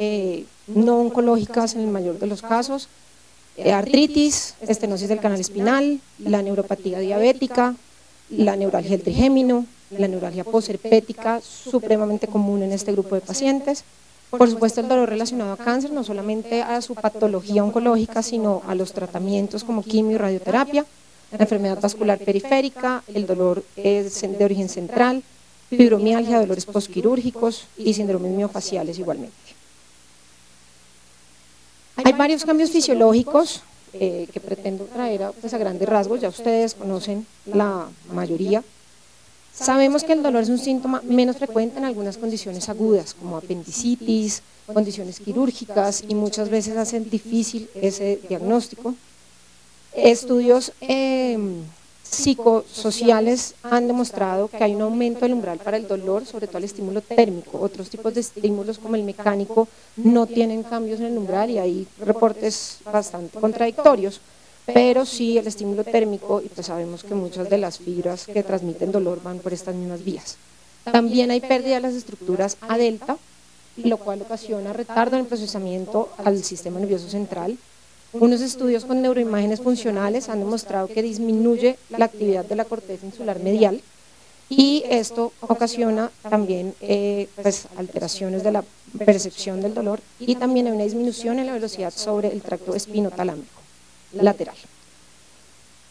Speaker 4: no oncológicas en el mayor de los casos, artritis, estenosis del canal espinal, la neuropatía diabética, la neuralgia del trigémino, la neuralgia posherpética, supremamente común en este grupo de pacientes. Por supuesto el dolor relacionado a cáncer, no solamente a su patología oncológica, sino a los tratamientos como quimio y radioterapia, la enfermedad vascular periférica, el dolor es de origen central, fibromialgia, dolores postquirúrgicos y síndromes miofaciales igualmente. Hay varios cambios fisiológicos que pretendo traer a grandes rasgos, ya ustedes conocen la mayoría. Sabemos que el dolor es un síntoma menos frecuente en algunas condiciones agudas, como apendicitis, condiciones quirúrgicas, y muchas veces hacen difícil ese diagnóstico. Estudios psicosociales han demostrado que hay un aumento del umbral para el dolor, sobre todo el estímulo térmico. Otros tipos de estímulos como el mecánico no tienen cambios en el umbral y hay reportes bastante contradictorios, pero sí el estímulo térmico, y pues sabemos que muchas de las fibras que transmiten dolor van por estas mismas vías. También hay pérdida de las estructuras A delta, lo cual ocasiona retardo en el procesamiento al sistema nervioso central. Unos estudios con neuroimágenes funcionales han demostrado que disminuye la actividad de la corteza insular medial y esto ocasiona también pues, alteraciones de la percepción del dolor y también hay una disminución en la velocidad sobre el tracto espinotalámico lateral.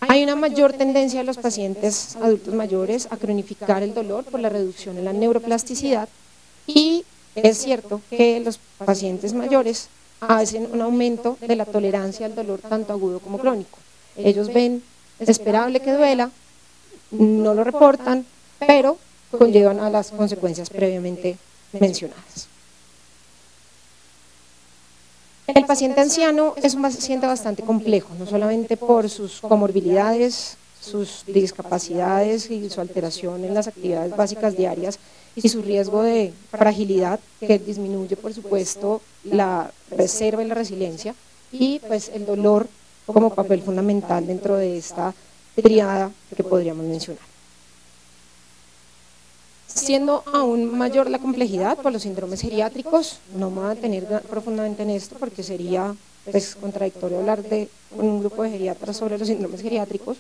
Speaker 4: Hay una mayor tendencia de los pacientes adultos mayores a cronificar el dolor por la reducción en la neuroplasticidad y es cierto que los pacientes mayores hacen un aumento de la tolerancia al dolor tanto agudo como crónico. Ellos ven esperable que duela, no lo reportan, pero conllevan a las consecuencias previamente mencionadas. El paciente anciano es un paciente bastante complejo, no solamente por sus comorbilidades, sus discapacidades y su alteración en las actividades básicas diarias y su riesgo de fragilidad que disminuye por supuesto la reserva y la resiliencia y pues el dolor como papel fundamental dentro de esta triada que podríamos mencionar. Siendo aún mayor la complejidad por los síndromes geriátricos, no me voy a detener profundamente en esto porque sería pues, contradictorio hablar de un grupo de geriatras sobre los síndromes geriátricos,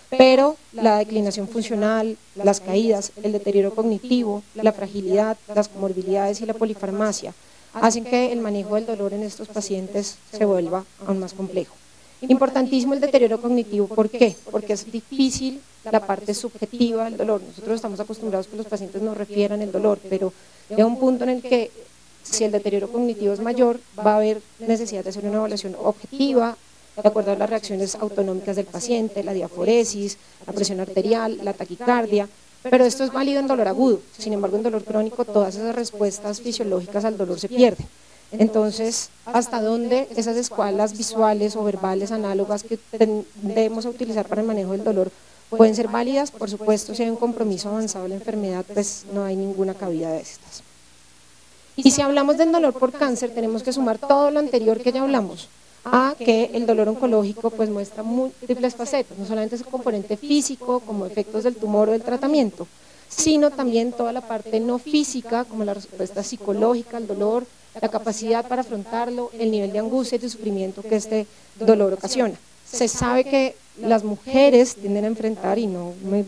Speaker 4: pero la declinación funcional, las caídas, el deterioro cognitivo, la fragilidad, las comorbilidades y la polifarmacia hacen que el manejo del dolor en estos pacientes se vuelva aún más complejo. Importantísimo el deterioro cognitivo, ¿por qué? Porque es difícil la parte subjetiva del dolor. Nosotros estamos acostumbrados a que los pacientes nos refieran el dolor, pero llega un punto en el que si el deterioro cognitivo es mayor, va a haber necesidad de hacer una evaluación objetiva, de acuerdo a las reacciones autonómicas del paciente, la diaforesis, la presión arterial, la taquicardia, pero esto es válido en dolor agudo. Sin embargo, en dolor crónico todas esas respuestas fisiológicas al dolor se pierden. Entonces, ¿hasta dónde esas escalas visuales o verbales análogas que tendemos a utilizar para el manejo del dolor pueden ser válidas? Por supuesto, si hay un compromiso avanzado de la enfermedad, pues no hay ninguna cabida de estas. Y si hablamos del dolor por cáncer, tenemos que sumar todo lo anterior que ya hablamos, a que el dolor oncológico pues muestra múltiples facetas, no solamente su componente físico, como efectos del tumor o del tratamiento, sino también toda la parte no física, como la respuesta psicológica al dolor, la capacidad para afrontarlo, el nivel de angustia y de sufrimiento que este dolor ocasiona. Se sabe que las mujeres tienden a enfrentar, y no me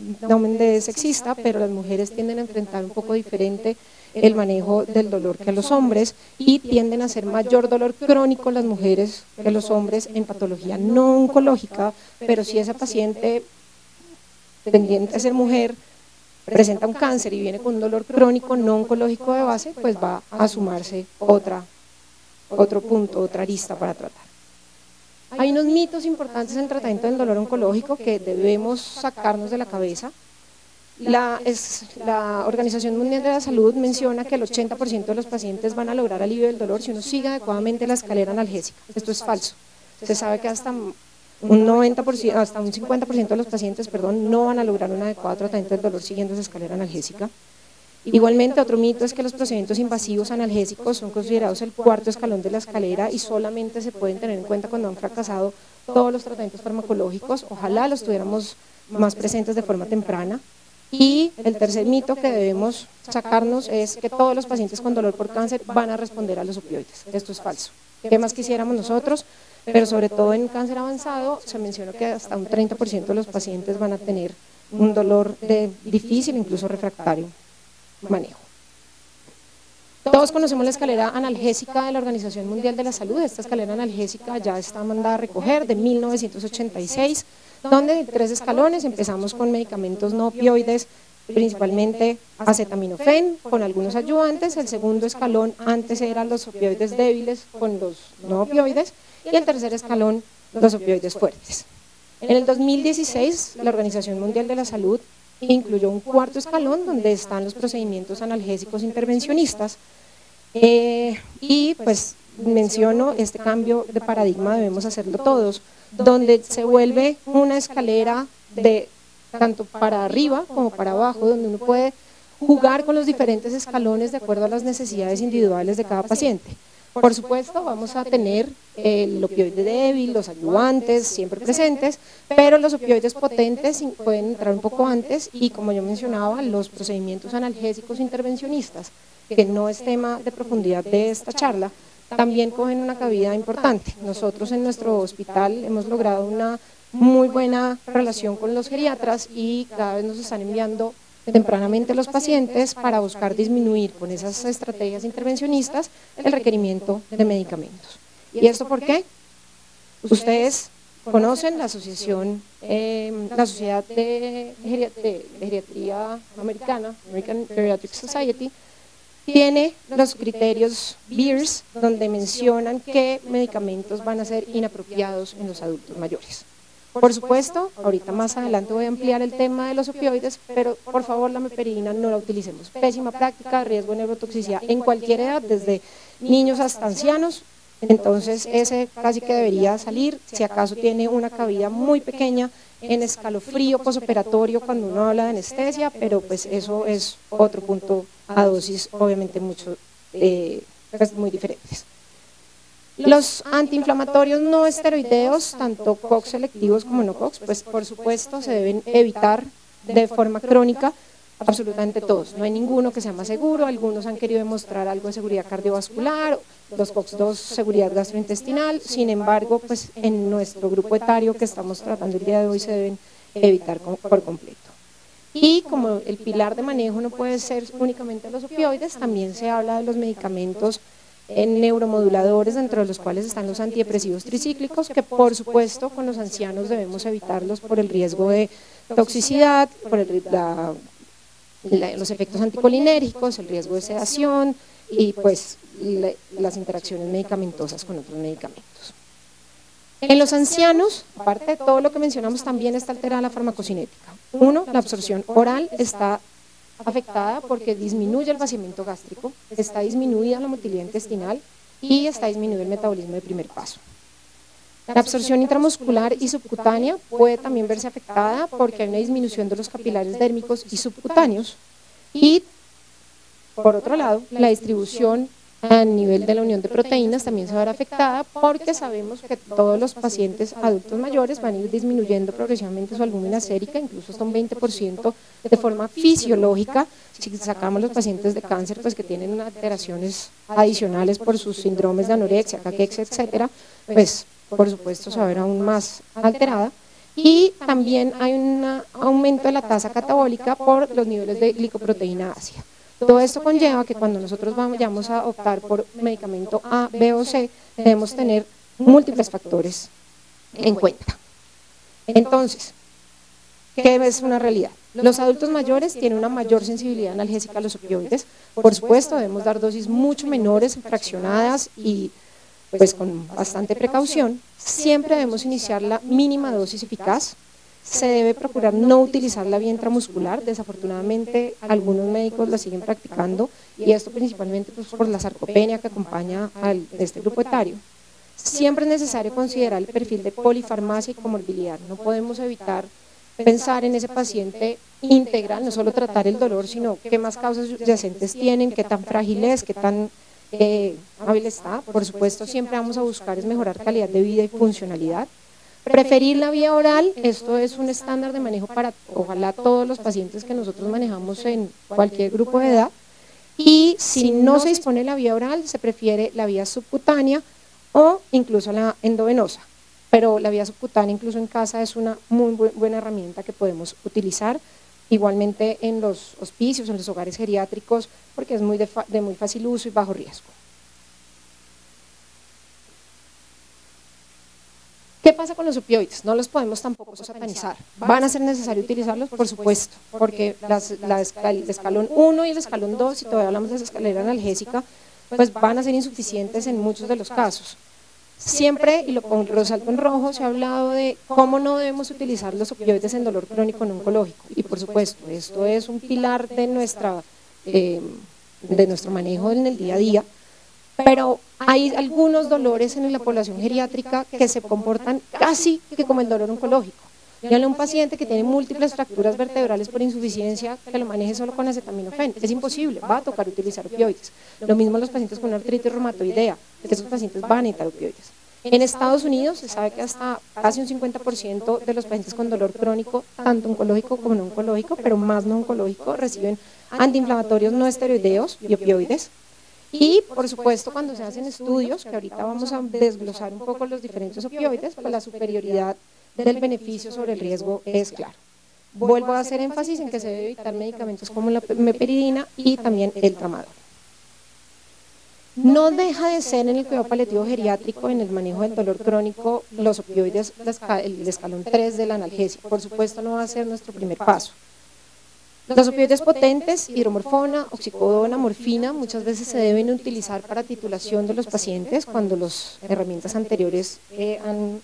Speaker 4: de sexista, pero las mujeres tienden a enfrentar un poco diferente el manejo del dolor que los hombres y tienden a ser mayor dolor crónico las mujeres que los hombres en patología no oncológica, pero si esa paciente tendiente a ser mujer presenta un cáncer y viene con un dolor crónico no oncológico de base, pues va a sumarse otro punto, otra arista para tratar. Hay unos mitos importantes en el tratamiento del dolor oncológico que debemos sacarnos de la cabeza. La Organización Mundial de la Salud menciona que el 80% de los pacientes van a lograr alivio del dolor si uno sigue adecuadamente la escalera analgésica. Esto es falso. Se sabe que hasta un 50% de los pacientes no van a lograr un adecuado tratamiento del dolor siguiendo esa escalera analgésica. Igualmente, otro mito es que los procedimientos invasivos analgésicos son considerados el cuarto escalón de la escalera y solamente se pueden tener en cuenta cuando han fracasado todos los tratamientos farmacológicos. Ojalá los tuviéramos más presentes de forma temprana. Y el tercer mito que debemos sacarnos es que todos los pacientes con dolor por cáncer van a responder a los opioides. Esto es falso. ¿Qué más quisiéramos nosotros? Pero sobre todo en cáncer avanzado se mencionó que hasta un 30% de los pacientes van a tener un dolor de difícil, incluso refractario manejo. Todos conocemos la escalera analgésica de la Organización Mundial de la Salud. Esta escalera analgésica ya está mandada a recoger de 1986, donde hay 3 escalones. Empezamos con medicamentos no opioides, principalmente acetaminofén, con algunos ayudantes. El segundo escalón antes eran los opioides débiles con los no opioides, y el tercer escalón los opioides fuertes. En el 2016, la Organización Mundial de la Salud incluyó un cuarto escalón donde están los procedimientos analgésicos intervencionistas y pues menciono este cambio de paradigma, debemos hacerlo todos, donde se vuelve una escalera de tanto para arriba como para abajo, donde uno puede jugar con los diferentes escalones de acuerdo a las necesidades individuales de cada paciente. Por supuesto, vamos a tener el opioide débil, los ayudantes siempre presentes, pero los opioides potentes pueden entrar un poco antes y, como yo mencionaba, los procedimientos analgésicos intervencionistas, que no es tema de profundidad de esta charla, también cogen una cabida importante. Nosotros en nuestro hospital hemos logrado una muy buena relación con los geriatras y cada vez nos están enviando tempranamente los pacientes para buscar disminuir con esas estrategias intervencionistas el requerimiento de medicamentos. ¿Y esto por qué? Ustedes conocen la asociación, la Sociedad de Geriatría Americana, American Geriatric Society, tiene los criterios BEARS, donde mencionan qué medicamentos van a ser inapropiados en los adultos mayores. Por supuesto, ahorita más adelante voy a ampliar el tema de los opioides, pero por favor la meperidina no la utilicemos. Pésima práctica, riesgo de neurotoxicidad en cualquier edad, desde niños hasta ancianos. Entonces ese casi que debería salir, si acaso tiene una cabida muy pequeña en escalofrío posoperatorio cuando uno habla de anestesia, pero pues eso es otro punto a dosis obviamente pues muy diferentes. Los antiinflamatorios no esteroideos, tanto COX selectivos como no COX, pues por supuesto se deben evitar de forma crónica absolutamente todos. No hay ninguno que sea más seguro, algunos han querido demostrar algo de seguridad cardiovascular, los COX-2 seguridad gastrointestinal, sin embargo, pues en nuestro grupo etario que estamos tratando el día de hoy se deben evitar por completo. Y como el pilar de manejo no puede ser únicamente los opioides, también se habla de los medicamentos en neuromoduladores, dentro de los cuales están los antidepresivos tricíclicos, que por supuesto con los ancianos debemos evitarlos por el riesgo de toxicidad, por los efectos anticolinérgicos, el riesgo de sedación y pues las interacciones medicamentosas con otros medicamentos. En los ancianos, aparte de todo lo que mencionamos, también está alterada la farmacocinética. Uno, la absorción oral está afectada porque disminuye el vaciamiento gástrico, está disminuida la motilidad intestinal y está disminuido el metabolismo de primer paso. La absorción intramuscular y subcutánea puede también verse afectada porque hay una disminución de los capilares dérmicos y subcutáneos y, por otro lado, la distribución a nivel de la unión de proteínas también se va a ver afectada porque sabemos que todos los pacientes adultos mayores van a ir disminuyendo progresivamente su albúmina sérica, incluso hasta un 20% de forma fisiológica. Si sacamos los pacientes de cáncer pues que tienen alteraciones adicionales por sus síndromes de anorexia, caquexia, etcétera, pues por supuesto se va a ver aún más alterada. Y también hay un aumento de la tasa catabólica por los niveles de glicoproteína ácida. Todo esto conlleva que cuando nosotros vayamos a optar por medicamento A, B o C, debemos tener múltiples factores en cuenta. Entonces, ¿qué es una realidad? Los adultos mayores tienen una mayor sensibilidad analgésica a los opioides. Por supuesto, debemos dar dosis mucho menores, fraccionadas y pues con bastante precaución. Siempre debemos iniciar la mínima dosis eficaz. Se debe procurar no utilizar la vía intramuscular, desafortunadamente algunos médicos la siguen practicando y esto principalmente pues, por la sarcopenia que acompaña a este grupo etario. Siempre es necesario considerar el perfil de polifarmacia y comorbilidad, no podemos evitar pensar en ese paciente integral, no solo tratar el dolor, sino qué más causas subyacentes tienen, qué tan frágil es, qué tan hábil está. Por supuesto siempre vamos a buscar es mejorar calidad de vida y funcionalidad. Preferir la vía oral, esto es un estándar de manejo para ojalá todos los pacientes que nosotros manejamos en cualquier grupo de edad y si no se dispone la vía oral se prefiere la vía subcutánea o incluso la endovenosa, pero la vía subcutánea incluso en casa es una muy buena herramienta que podemos utilizar igualmente en los hospicios, en los hogares geriátricos porque es de muy fácil uso y bajo riesgo. ¿Qué pasa con los opioides? No los podemos tampoco satanizar. ¿Van a ser necesario utilizarlos? Por supuesto, porque el escalón 1 y el escalón 2, si todavía hablamos de esa escalera analgésica, pues van a ser insuficientes en muchos de los casos. Siempre, y lo resalto en rojo, se ha hablado de cómo no debemos utilizar los opioides en dolor crónico no oncológico. Y por supuesto, esto es un pilar de nuestro manejo en el día a día. Pero hay algunos dolores en la población geriátrica que se comportan casi que como el dolor oncológico. Díganle a un paciente que tiene múltiples fracturas vertebrales por insuficiencia que lo maneje solo con acetaminofén. Es imposible, va a tocar utilizar opioides. Lo mismo los pacientes con artritis reumatoidea, esos pacientes van a necesitar opioides. En Estados Unidos se sabe que hasta casi un 50% de los pacientes con dolor crónico, tanto oncológico como no oncológico, pero más no oncológico, reciben antiinflamatorios no esteroideos y opioides. Y por supuesto cuando se hacen estudios, que ahorita vamos a desglosar un poco los diferentes opioides, pues la superioridad del beneficio sobre el riesgo es claro. Vuelvo a hacer énfasis en que se debe evitar medicamentos como la meperidina y también el tramadol. No deja de ser en el cuidado paliativo geriátrico, en el manejo del dolor crónico, los opioides, el escalón 3 del analgesia. Por supuesto no va a ser nuestro primer paso. Los opioides potentes, hidromorfona, oxicodona, morfina, muchas veces se deben utilizar para titulación de los pacientes cuando las herramientas anteriores han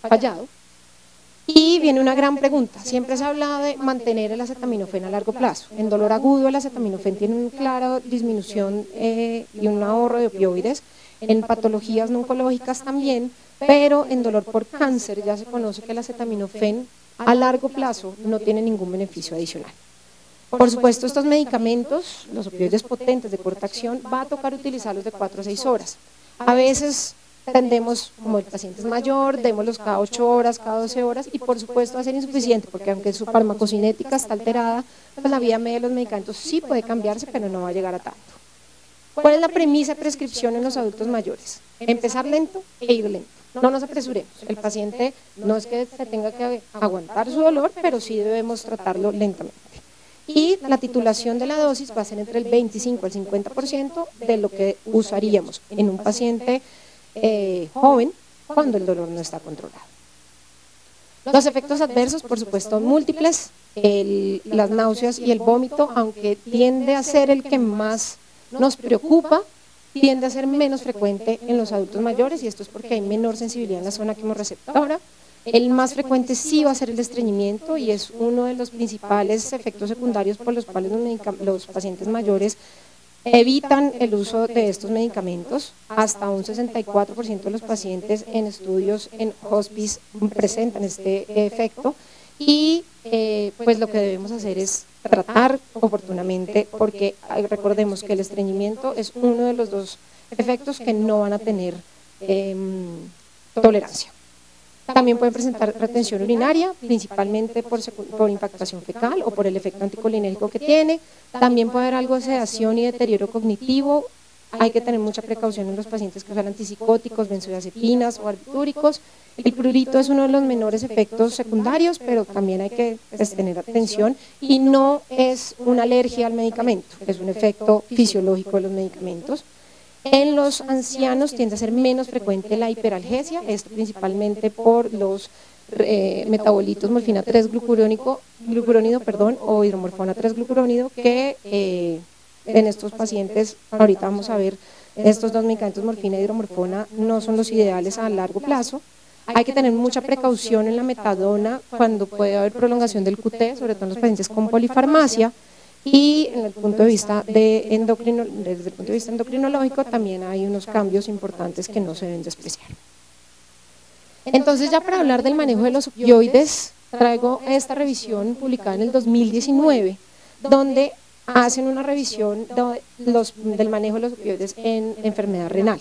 Speaker 4: fallado. Y viene una gran pregunta, siempre se ha hablado de mantener el acetaminofén a largo plazo. En dolor agudo el acetaminofén tiene una clara disminución y un ahorro de opioides, en patologías no oncológicas también, pero en dolor por cáncer ya se conoce que el acetaminofén a largo plazo no tiene ningún beneficio adicional. Por supuesto, estos medicamentos, los opioides potentes de corta acción, va a tocar utilizarlos de 4 a 6 horas. A veces tendemos, como el paciente es mayor, démoslos cada 8 horas, cada 12 horas, y por supuesto va a ser insuficiente, porque aunque su farmacocinética está alterada, pues la vida media de los medicamentos sí puede cambiarse, pero no va a llegar a tanto. ¿Cuál es la premisa de prescripción en los adultos mayores? Empezar lento e ir lento. No nos apresuremos, el paciente no es que se tenga que aguantar su dolor, pero sí debemos tratarlo lentamente. Y la titulación de la dosis va a ser entre el 25 al 50% de lo que usaríamos en un paciente joven cuando el dolor no está controlado. Los efectos adversos, por supuesto, múltiples, las náuseas y el vómito, aunque tiende a ser el que más nos preocupa, tiende a ser menos frecuente en los adultos mayores, y esto es porque hay menor sensibilidad en la zona quimorreceptora. El más frecuente sí va a ser el estreñimiento, y es uno de los principales efectos secundarios por los cuales los pacientes mayores evitan el uso de estos medicamentos. Hasta un 64% de los pacientes en estudios en hospice presentan este efecto, y pues lo que debemos hacer es tratar oportunamente, porque recordemos que el estreñimiento es uno de los dos efectos que no van a tener tolerancia. También pueden presentar retención urinaria, principalmente por impactación fecal o por el efecto anticolinérgico que tiene. También puede haber algo de sedación y deterioro cognitivo. Hay que tener mucha precaución en los pacientes que usan antipsicóticos, benzodiazepinas o barbitúricos. El prurito es uno de los menores efectos secundarios, pero también hay que tener atención, y no es una alergia al medicamento, es un efecto fisiológico de los medicamentos. En los ancianos tiende a ser menos frecuente la hiperalgesia, esto principalmente por los metabolitos morfina 3-glucurónido o hidromorfona 3-glucurónido, que en estos pacientes, ahorita vamos a ver, estos dos medicamentos, morfina y hidromorfona, no son los ideales a largo plazo. Hay que tener mucha precaución en la metadona cuando puede haber prolongación del QT, sobre todo en los pacientes con polifarmacia. Y desde el punto de vista endocrinológico también hay unos cambios importantes que no se deben despreciar. Entonces, ya para hablar del manejo de los opioides, traigo esta revisión publicada en el 2019, donde hacen una revisión del manejo de los opioides en enfermedad renal.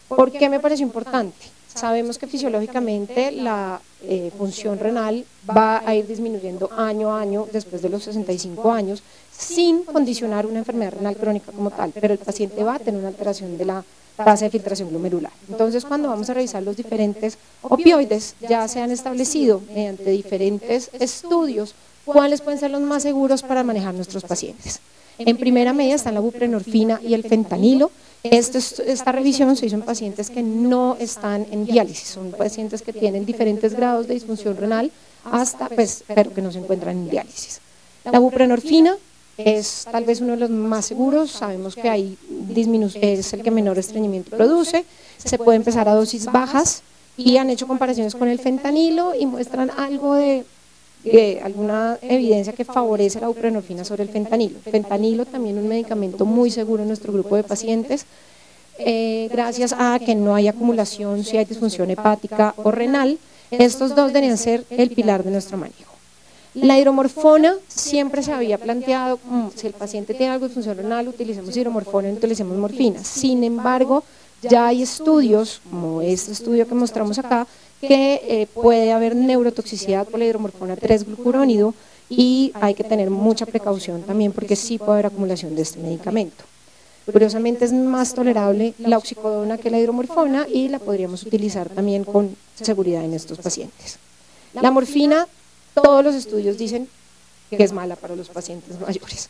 Speaker 4: ¿Por qué me pareció importante? Sabemos que fisiológicamente la función renal va a ir disminuyendo año a año después de los 65 años, sin condicionar una enfermedad renal crónica como tal, pero el paciente va a tener una alteración de la tasa de filtración glomerular. Entonces, cuando vamos a revisar los diferentes opioides, ya se han establecido mediante diferentes estudios cuáles pueden ser los más seguros para manejar nuestros pacientes. En primera medida están la buprenorfina y el fentanilo. Esta revisión se hizo en pacientes que no están en diálisis, son pacientes que tienen diferentes grados de disfunción renal, pero que no se encuentran en diálisis. La buprenorfina es tal vez uno de los más seguros, sabemos que ahí es el que menor estreñimiento produce, se puede empezar a dosis bajas, y han hecho comparaciones con el fentanilo y muestran algo de alguna evidencia que favorece la buprenorfina sobre el fentanilo. El fentanilo también es un medicamento muy seguro en nuestro grupo de pacientes, gracias a que no hay acumulación si hay disfunción hepática o renal. Estos dos deberían ser el pilar de nuestro manejo. La hidromorfona siempre se había planteado, si el paciente tiene algo de disfunción renal, utilicemos hidromorfona, no utilicemos morfina. Sin embargo, ya hay estudios, como este estudio que mostramos acá, que puede haber neurotoxicidad por la hidromorfona 3-glucurónido, y hay que tener mucha precaución también porque sí puede haber acumulación de este medicamento. Curiosamente es más tolerable la oxicodona que la hidromorfona y la podríamos utilizar también con seguridad en estos pacientes. La morfina, todos los estudios dicen que es mala para los pacientes mayores.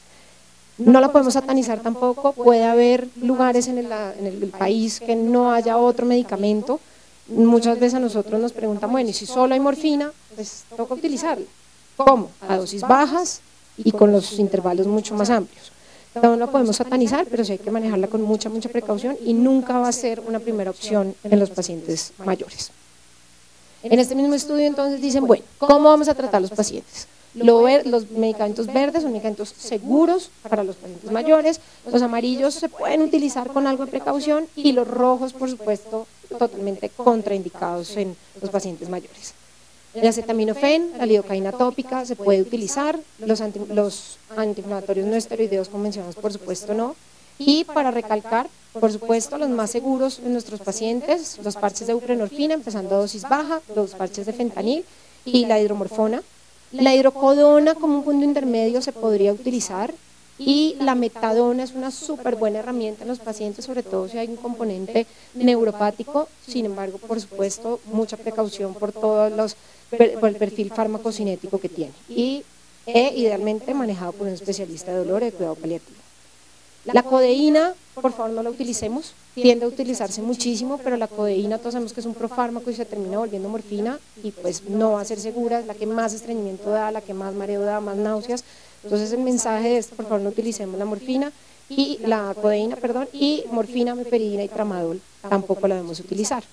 Speaker 4: No la podemos satanizar tampoco, puede haber lugares en el país que no haya otro medicamento. Muchas veces a nosotros nos preguntan, bueno, y si solo hay morfina, pues toca utilizarla. ¿Cómo? A dosis bajas y con los intervalos mucho más amplios. No la podemos satanizar, pero sí hay que manejarla con mucha precaución y nunca va a ser una primera opción en los pacientes mayores. En este mismo estudio entonces dicen, bueno, ¿cómo vamos a tratar a los pacientes? Los medicamentos verdes son medicamentos seguros para los pacientes mayores, los amarillos se pueden utilizar con algo de precaución y los rojos, por supuesto, totalmente contraindicados en los pacientes mayores. El acetaminofén, la lidocaína tópica se puede utilizar, los antiinflamatorios no esteroideos convencionales por supuesto no, y para recalcar, por supuesto, los más seguros en nuestros pacientes, los parches de buprenorfina empezando a dosis baja, los parches de fentanil y la hidromorfona. La hidrocodona como un punto intermedio se podría utilizar y la metadona es una súper buena herramienta en los pacientes, sobre todo si hay un componente neuropático. Sin embargo, por supuesto, mucha precaución por el perfil farmacocinético que tiene y idealmente manejado por un especialista de dolor y de cuidado paliativo. La codeína, por favor no la utilicemos, tiende a utilizarse muchísimo, pero la codeína todos sabemos que es un profármaco y se termina volviendo morfina y pues no va a ser segura, es la que más estreñimiento da, la que más mareo da, más náuseas. Entonces el mensaje es, por favor no utilicemos la morfina y la codeína, perdón, y morfina, meperidina y tramadol tampoco la debemos utilizar.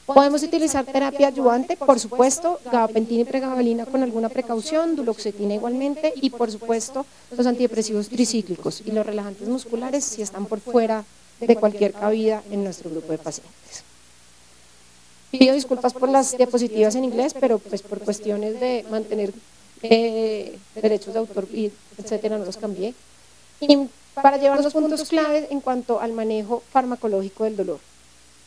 Speaker 4: Podemos utilizar terapia adyuvante, por supuesto, gabapentina y pregabalina con alguna precaución, duloxetina igualmente y por supuesto los antidepresivos tricíclicos y los relajantes musculares si están por fuera de cualquier cabida en nuestro grupo de pacientes. Pido disculpas por las diapositivas en inglés, pero pues por cuestiones de mantener derechos de autor, etcétera, no los cambié. Y para llevar los puntos claves en cuanto al manejo farmacológico del dolor.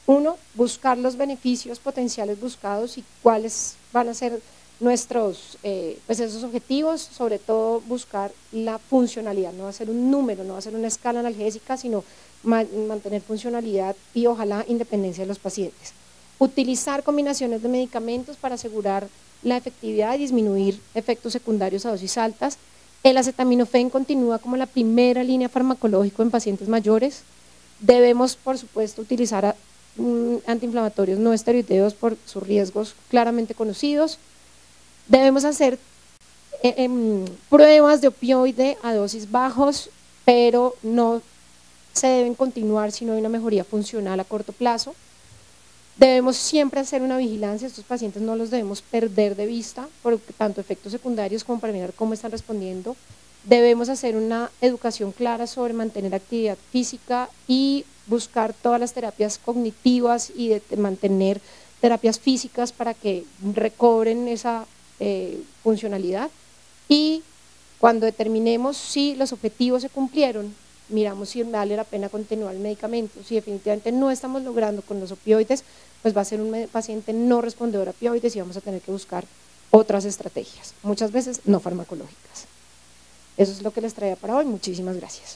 Speaker 4: Uno, buscar los beneficios potenciales buscados y cuáles van a ser nuestros pues esos objetivos, sobre todo buscar la funcionalidad, no va a ser un número, no va a ser una escala analgésica, sino mantener funcionalidad y ojalá independencia de los pacientes. Utilizar combinaciones de medicamentos para asegurar la efectividad y disminuir efectos secundarios a dosis altas. El acetaminofén continúa como la primera línea farmacológica en pacientes mayores. Debemos, por supuesto, utilizar antiinflamatorios no esteroideos por sus riesgos claramente conocidos. Debemos hacer pruebas de opioide a dosis bajos, pero no se deben continuar si no hay una mejoría funcional a corto plazo. Debemos siempre hacer una vigilancia, estos pacientes no los debemos perder de vista por tanto efectos secundarios como para mirar cómo están respondiendo. Debemos hacer una educación clara sobre mantener actividad física y buscar todas las terapias cognitivas y de mantener terapias físicas para que recobren esa funcionalidad. Y cuando determinemos si los objetivos se cumplieron, miramos si vale la pena continuar el medicamento. Si definitivamente no estamos logrando con los opioides, pues va a ser un paciente no respondedor a opioides y vamos a tener que buscar otras estrategias, muchas veces no farmacológicas. Eso es lo que les traía para hoy. Muchísimas gracias.